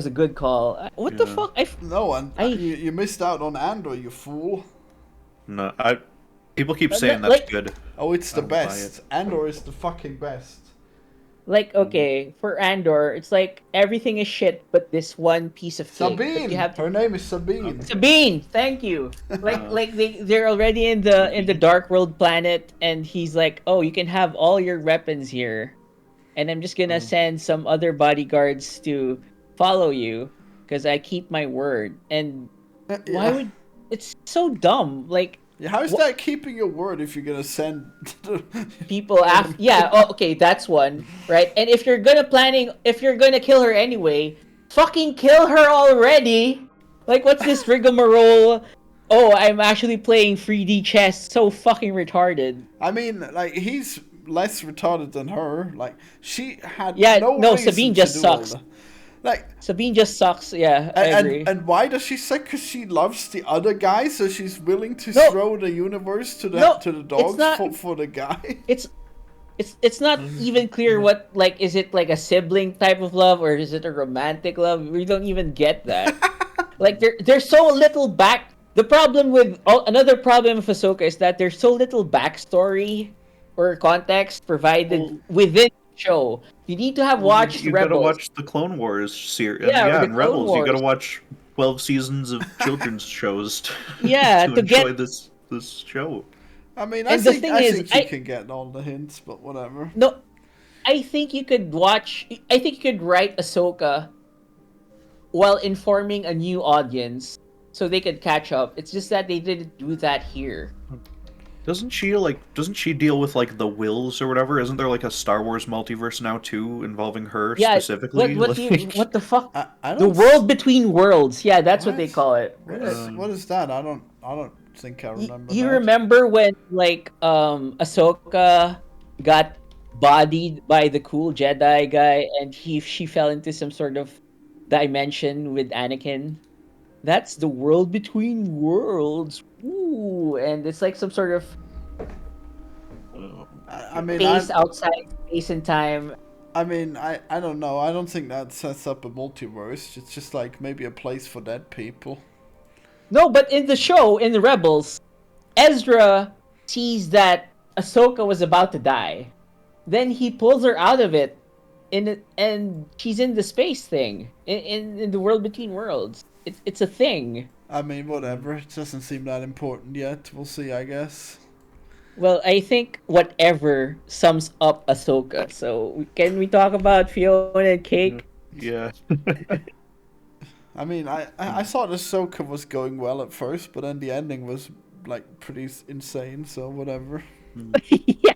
good call. What the Yeah. fuck? No, and I you missed out on Andor, you fool. No, people keep saying like- that's good. Oh, it's I the won't buy best. Andor is the fucking best. like okay, for Andor, it's like everything is shit but this one piece of cake. But Sabine. you have Her name is Sabine. Sabine, thank you. Like they're already in the Dark World planet, and he's like, oh, you can have all your weapons here, and I'm just gonna send some other bodyguards to follow you because I keep my word. And why would it's so dumb? Like Yeah, how is that keeping your word if you're gonna send people after yeah, oh, okay, that's one, right? And if you're gonna kill her anyway, fucking kill her already. Like what's this rigmarole? Oh, I'm actually playing 3D chess. So fucking retarded. I mean, like, he's less retarded than her. Like, she had No, reason Sabine to just do all sucks. that. Like, Sabine just sucks. Yeah, I agree. and why does she suck? Because she loves the other guy, so she's willing to No. throw the universe to the It's dogs not- for the guy. It's not even clear what, like, is it like a sibling type of love or is it a romantic love? We don't even get that. Like there's so little back. The problem with another problem with Ahsoka is that there's so little backstory or context provided within the show. You need to have watched You Rebels. gotta watch the Clone Wars series. Yeah, or the and Clone Rebels. You gotta Wars. watch 12 seasons of children's shows Yeah, to to get- enjoy this show. I mean, And the thing is, think you can get all the hints, but whatever. No, I think you could write Ahsoka while informing a new audience so they could catch up. It's just that they didn't do that here. Doesn't she deal with like the wills or whatever? Isn't there like a Star Wars multiverse now too involving her Yeah, specifically? what the fuck? I The don't world between worlds. Yeah, that's what they What? call it. What is that? I don't think I remember. You that. remember when like Ahsoka got bodied by the cool Jedi guy and she fell into some sort of dimension with Anakin. That's the world between worlds. Ooh, and it's like some sort of I mean, space outside space and time. I don't know. I don't think that sets up a multiverse. It's just like maybe a place for dead people. No, but in the show, in the Rebels, Ezra sees that Ahsoka was about to die. Then he pulls her out of it, and she's in the space thing in the world between worlds. It's a thing. I mean, whatever. It doesn't seem that important yet. We'll see, I guess. Well, I think whatever sums up Ahsoka. So can we talk about Fiona and Cake? Yeah. I mean, I thought Ahsoka was going well at first, but then the ending was like pretty insane. So whatever. Yeah,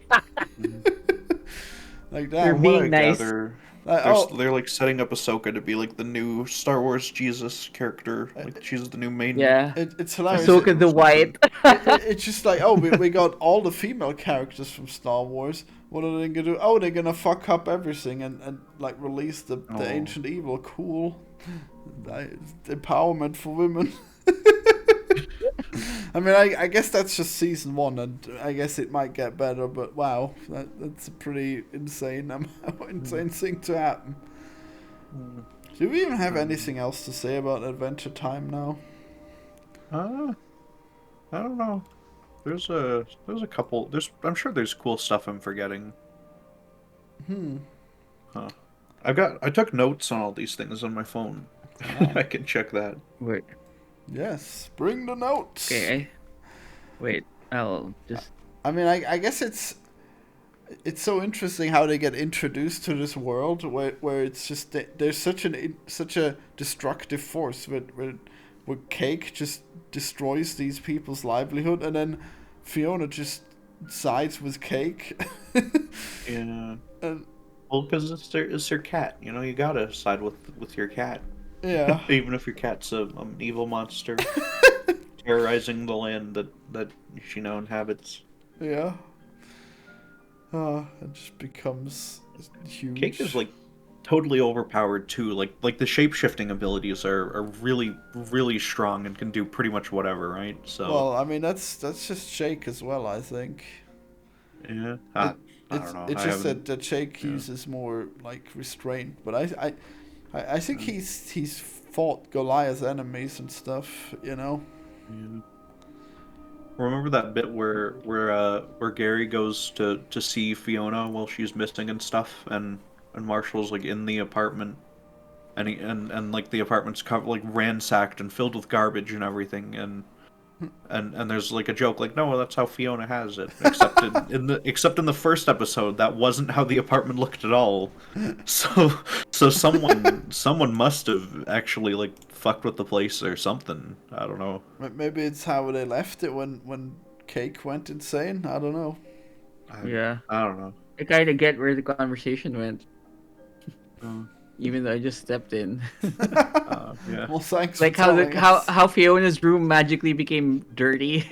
Like you're that. being nice. They're like setting up Ahsoka to be like the new Star Wars Jesus character. Like she's the new main. Yeah, It's hilarious. Ahsoka the White. It's just like, oh, we got all the female characters from Star Wars. What are they gonna do? Oh, they're gonna fuck up everything and like release the ancient evil. Cool. Empowerment for women. I mean, I guess that's just season 1, and I guess it might get better. But wow, that's a pretty insane thing to happen. Do we even have anything else to say about Adventure Time now? I don't know. There's a couple. I'm sure there's cool stuff I'm forgetting. Huh. I took notes on all these things on my phone. I can check that. Wait. Yes, bring the notes. Okay. Wait. I'll just. I mean, I guess it's so interesting how they get introduced to this world where it's just there's such a destructive force where Cake just destroys these people's livelihood, and then Fiona just sides with Cake. Yeah. Well, because it's their cat. You know, you gotta side with your cat. Yeah. Even if your cat's an evil monster terrorizing the land that she now inhabits. Yeah. It just becomes huge. Cake is like totally overpowered too. Like the shape-shifting abilities are really, really strong and can do pretty much whatever, right? So well, I mean that's just Shake as well, I think. Yeah. I don't know. It's just that Shake uses more like restraint, but I think he's fought Goliath's enemies and stuff, you know. Yeah. Remember that bit where Gary goes to see Fiona while she's missing and stuff, and Marshall's like in the apartment, and like the apartment's like ransacked and filled with garbage and everything, and there's like a joke like, no, that's how Fiona has it, except in the first episode that wasn't how the apartment looked at all. So someone must have actually like fucked with the place or something. I don't know. Maybe it's how they left it when Cake went insane. I don't know. I don't know. I kind of get where the conversation went. Even though I just stepped in. Yeah. Well, thanks. Like for how Fiona's room magically became dirty.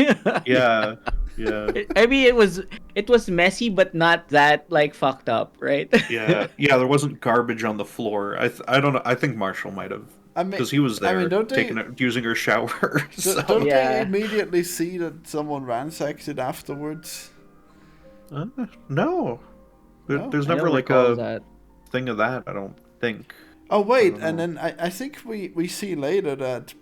Yeah. I mean, it was messy, but not that like fucked up, right? Yeah. There wasn't garbage on the floor. I don't know. I think Marshall might have, because he was there using her shower. Don't they immediately see that someone ransacked it afterwards? No. There's never like a thing of that. I don't think. Oh wait, and then I think we see later that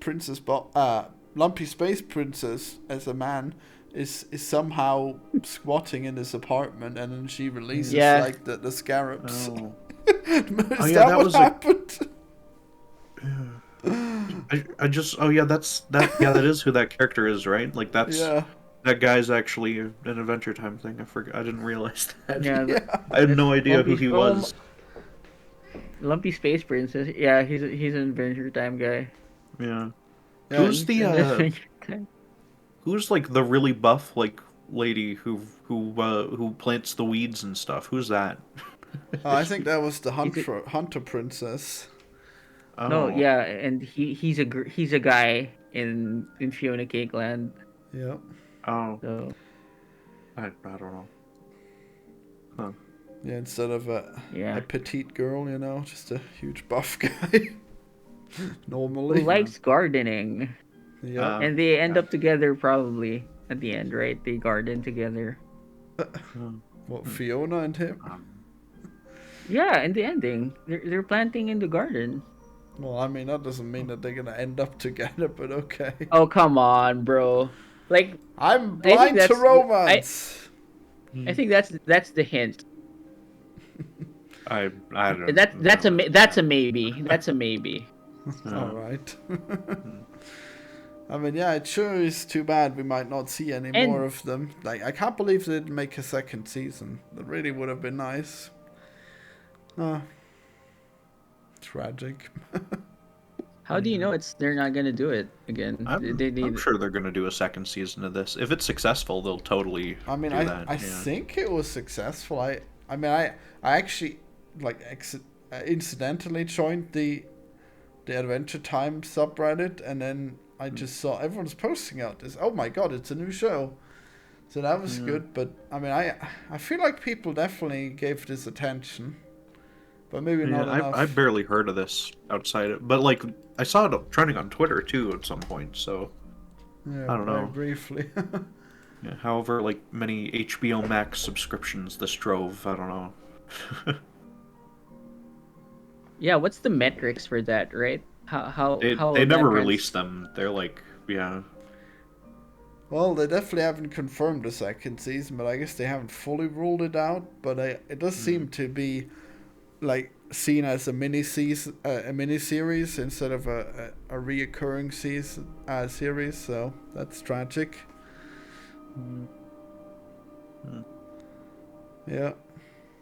Lumpy Space Princess as a man is somehow squatting in his apartment, and then she releases like the scarabs. Oh. Is that what happened? I just that is who that character is, right? Like that's that guy's actually an Adventure Time thing. I didn't realize that. I had no idea who he was. Lumpy Space Princess. Yeah, he's an Adventure Time guy. Yeah. Who's who's like the really buff like lady who plants the weeds and stuff? Who's that? I think that was the Hunter Princess. Oh. No, yeah, and he's a guy in Fiona Cake Land. Yeah. Oh. So I don't know. Huh. Yeah, instead of a petite girl, you know, just a huge buff guy. Normally. Who likes gardening? Yeah. And they end up together probably at the end, right? They garden together. What, Fiona and him? Yeah, in the ending, they're planting in the garden. Well, I mean, that doesn't mean that they're gonna end up together, but okay. Oh come on, bro! Like I'm I think blind to that's romance. I think that's the hint. I don't. That's a maybe. That's a maybe. All right. I mean, yeah, it sure is too bad we might not see any more of them. Like, I can't believe they didn't make a second season. That really would have been nice. Tragic. How do you know they're not gonna do it again? I'm sure they're gonna do a second season of this. If it's successful, they'll totally. I mean, I think it was successful. I actually incidentally joined the Adventure Time subreddit, and then I just saw everyone's posting out this. Oh my god, it's a new show. So that was good. But I mean, I feel like people definitely gave this attention. But maybe not enough. I barely heard of this outside of, but like I saw it trending on Twitter too at some point. So yeah, I don't know. Briefly. Yeah, however, like many HBO Max subscriptions this drove, I don't know. Yeah, what's the metrics for that, right? How they never released them. They're like, yeah. Well, they definitely haven't confirmed the second season, but I guess they haven't fully ruled it out. But it does seem to be like seen as a mini series instead of a reoccurring series. So that's tragic. Yeah.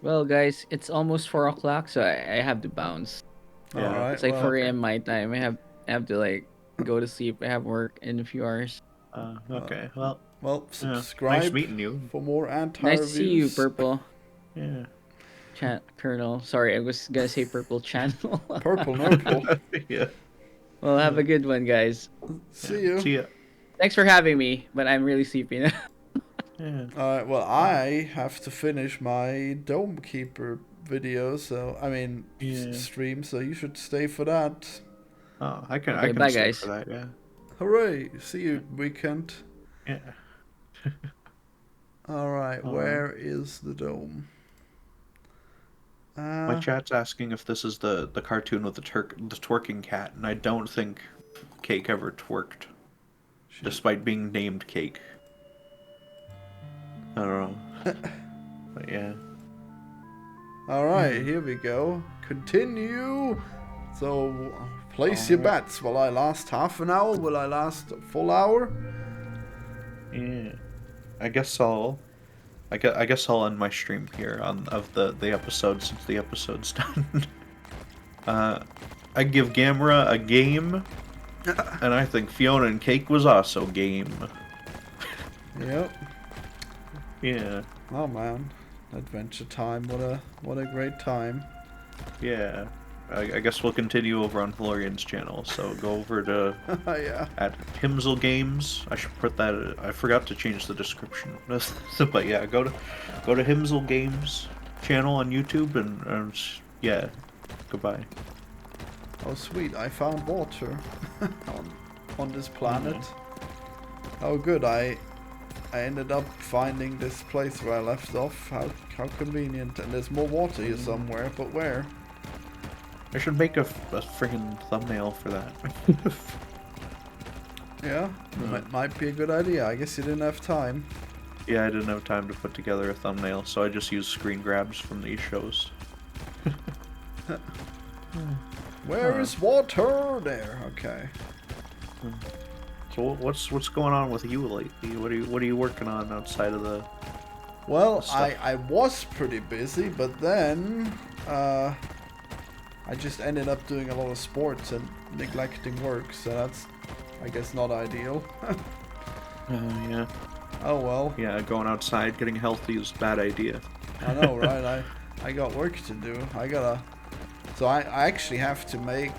Well, guys, it's almost 4 o'clock, so I have to bounce. Yeah. All right. It's like 4 a.m. my time. I have to like go to sleep. I have work in a few hours. Okay. Well, subscribe. Nice meeting you. For more anti-reviews. Nice to see you, Purple. Yeah. Colonel. Sorry, I was gonna say Purple Channel. Purple Nurple. Yeah. Well, have a good one, guys. See you. See ya. Thanks for having me, but I'm really sleepy now. Yeah. Alright, well, I have to finish my Dome Keeper video, so, I mean, stream, so you should stay for that. Oh, I can bye, stay guys. for that, yeah. Hooray! See you weekend. Yeah. Alright, where is the Dome? My chat's asking if this is the cartoon with the twerking cat, and I don't think Cake ever twerked, despite being named Cake. I don't know. But yeah. Alright, here we go. Continue! So, place your bets. Will I last half an hour? Will I last a full hour? Yeah. I guess I'll end my stream here of the episode since the episode's done. I give Gamera a game, and I think Fionna and Cake was also game. Yep. Yeah. Oh man, Adventure Time! What a great time. Yeah. I guess we'll continue over on Florian's channel. So go over to at Himsel Games. I should put that. I forgot to change the description. But yeah, go to Himsel Games channel on YouTube and yeah, goodbye. Oh sweet, I found water on this planet. Oh good, I ended up finding this place where I left off. How convenient. And there's more water here somewhere, but where? I should make a friggin' thumbnail for that. Yeah, might be a good idea. I guess you didn't have time. Yeah, I didn't have time to put together a thumbnail, so I just used screen grabs from these shows. Where is water? There. Okay. So what's going on with you lately? What are you working on outside of the? Well, I was pretty busy, but then I just ended up doing a lot of sports and neglecting work, so that's, I guess, not ideal. Yeah. Oh well. Yeah, going outside, getting healthy is a bad idea. I know, right? I got work to do. So I actually have to make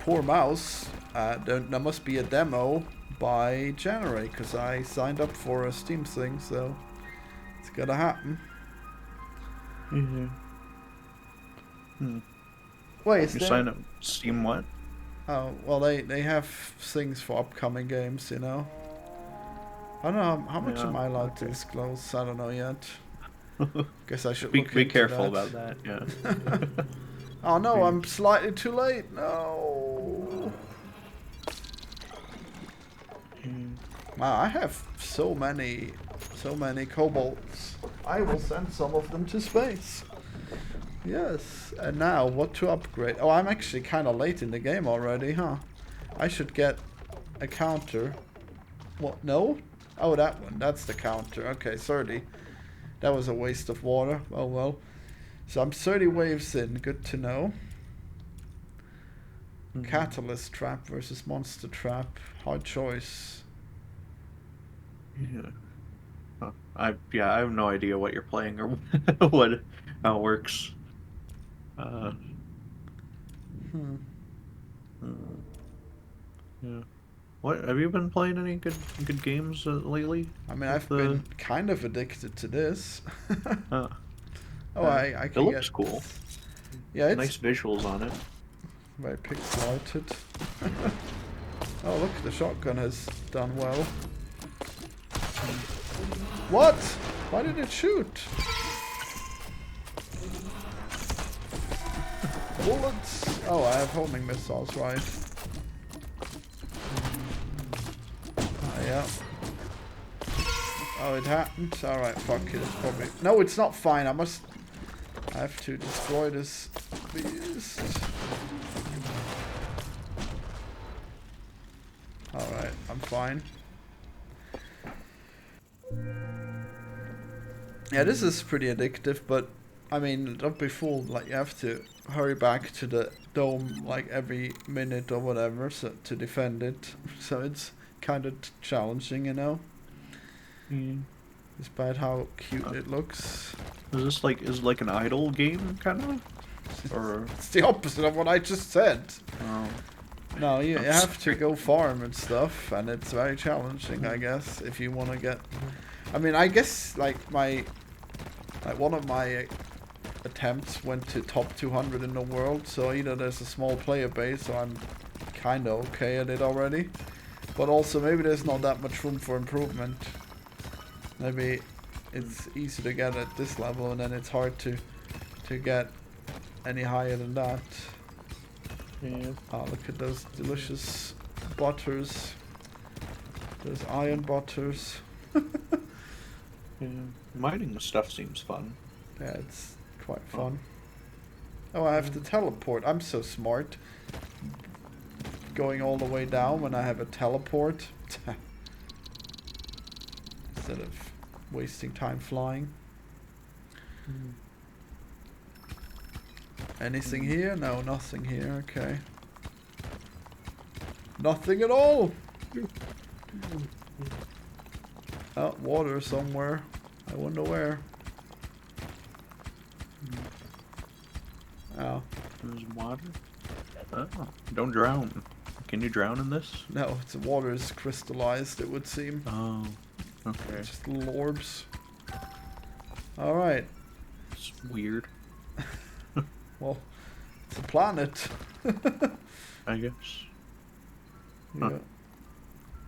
Poor Mouse. There must be a demo by January, because I signed up for a Steam thing, so it's gonna happen. Wait, is You there? sign up Steam what? Oh, well, they have things for upcoming games, you know. I don't know how much Yeah, am I allowed to okay. disclose. I don't know yet. Guess I should Be look into careful that. about that. Yeah. Oh no, Be- I'm slightly too late. No. Wow, I have so many kobolds. I will send some of them to space. Yes. And now, what to upgrade? Oh, I'm actually kind of late in the game already, huh? I should get a counter. What? No? Oh, that one. That's the counter. Okay, 30. That was a waste of water. Oh well. So I'm 30 waves in. Good to know. Catalyst trap versus monster trap. Hard choice. Yeah. Huh. I have no idea what you're playing or how it works. Uh, yeah. What have you been playing any good games lately? I mean, With I've been kind of addicted to this. uh, Oh, I it can looks get... cool. Yeah, it's Nice visuals on it. very pixelated. Oh, look, the shotgun has done well. What? Why did it shoot? Bullets. Oh, I have homing missiles, right? Oh, yeah. Oh, it happened. Alright, fuck it. It's probably... No, it's not fine. I have to destroy this beast. Alright, I'm fine. Yeah, this is pretty addictive, but I mean, don't be fooled. Like, you have to hurry back to the dome like every minute or whatever to defend it. So it's kind of challenging, you know. Despite how cute it looks. Is it like an idle game kind of? Or It's the opposite of what I just said. oh, No, you have to go farm and stuff, and it's very challenging, I guess, if you want to get... I mean, I guess, like, one of my attempts went to top 200 in the world, so either there's a small player base, or I'm kind of okay at it already. But also, maybe there's not that much room for improvement. Maybe it's easy to get at this level, and then it's hard to get any higher than that. yeah. Oh, look at those delicious butters. Those iron butters. Yeah. Mining the stuff seems fun. Yeah, it's quite fun. Oh, I have to teleport. I'm so smart. Going all the way down when I have a teleport. Instead of wasting time flying. Anything here? No, nothing here. Okay. Nothing at all! Oh, water somewhere. I wonder where. Oh. There's water. Oh, don't drown. Can you drown in this? No, the water is crystallized, it would seem. Oh, okay. Just little orbs. Alright. It's weird. Well, it's a planet. I guess. Yeah. Huh.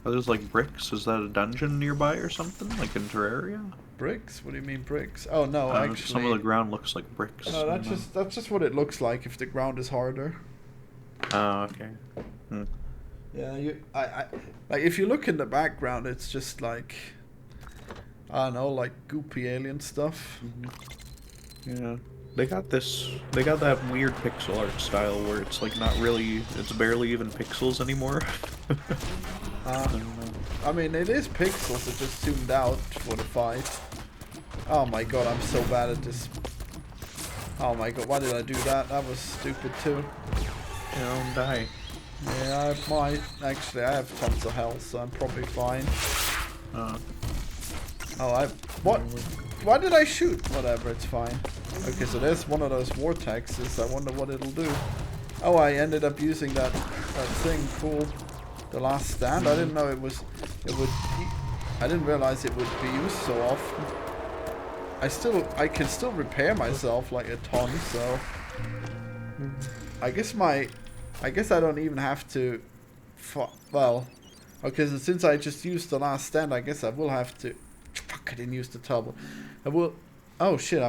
Are those like bricks? Is that a dungeon nearby or something? Like in Terraria? Bricks? What do you mean bricks? Oh no, actually. Some of the ground looks like bricks. No, that's just what it looks like if the ground is harder. Oh, okay. Yeah, I like if you look in the background, it's just like I don't know, like goopy alien stuff. Yeah. They got that weird pixel art style where it's like not really, it's barely even pixels anymore. I mean, it is pixels, it just zoomed out for the fight. Oh my god, I'm so bad at this. Oh my god, why did I do that? That was stupid too. Yeah, don't die. Yeah, I might. Actually, I have tons of health, so I'm probably fine. What? Why did I shoot? Whatever, it's fine. Okay, so there's one of those vortexes. I wonder what it'll do. Oh, I ended up using that thing. Cool. The last stand. I didn't know it would. I didn't realize it would be used so often. I can still repair myself like a ton. So I guess I don't even have to. Well, okay. So since I just used the last stand, I guess I will have to. Fuck! I didn't use the table. I will. Oh shit!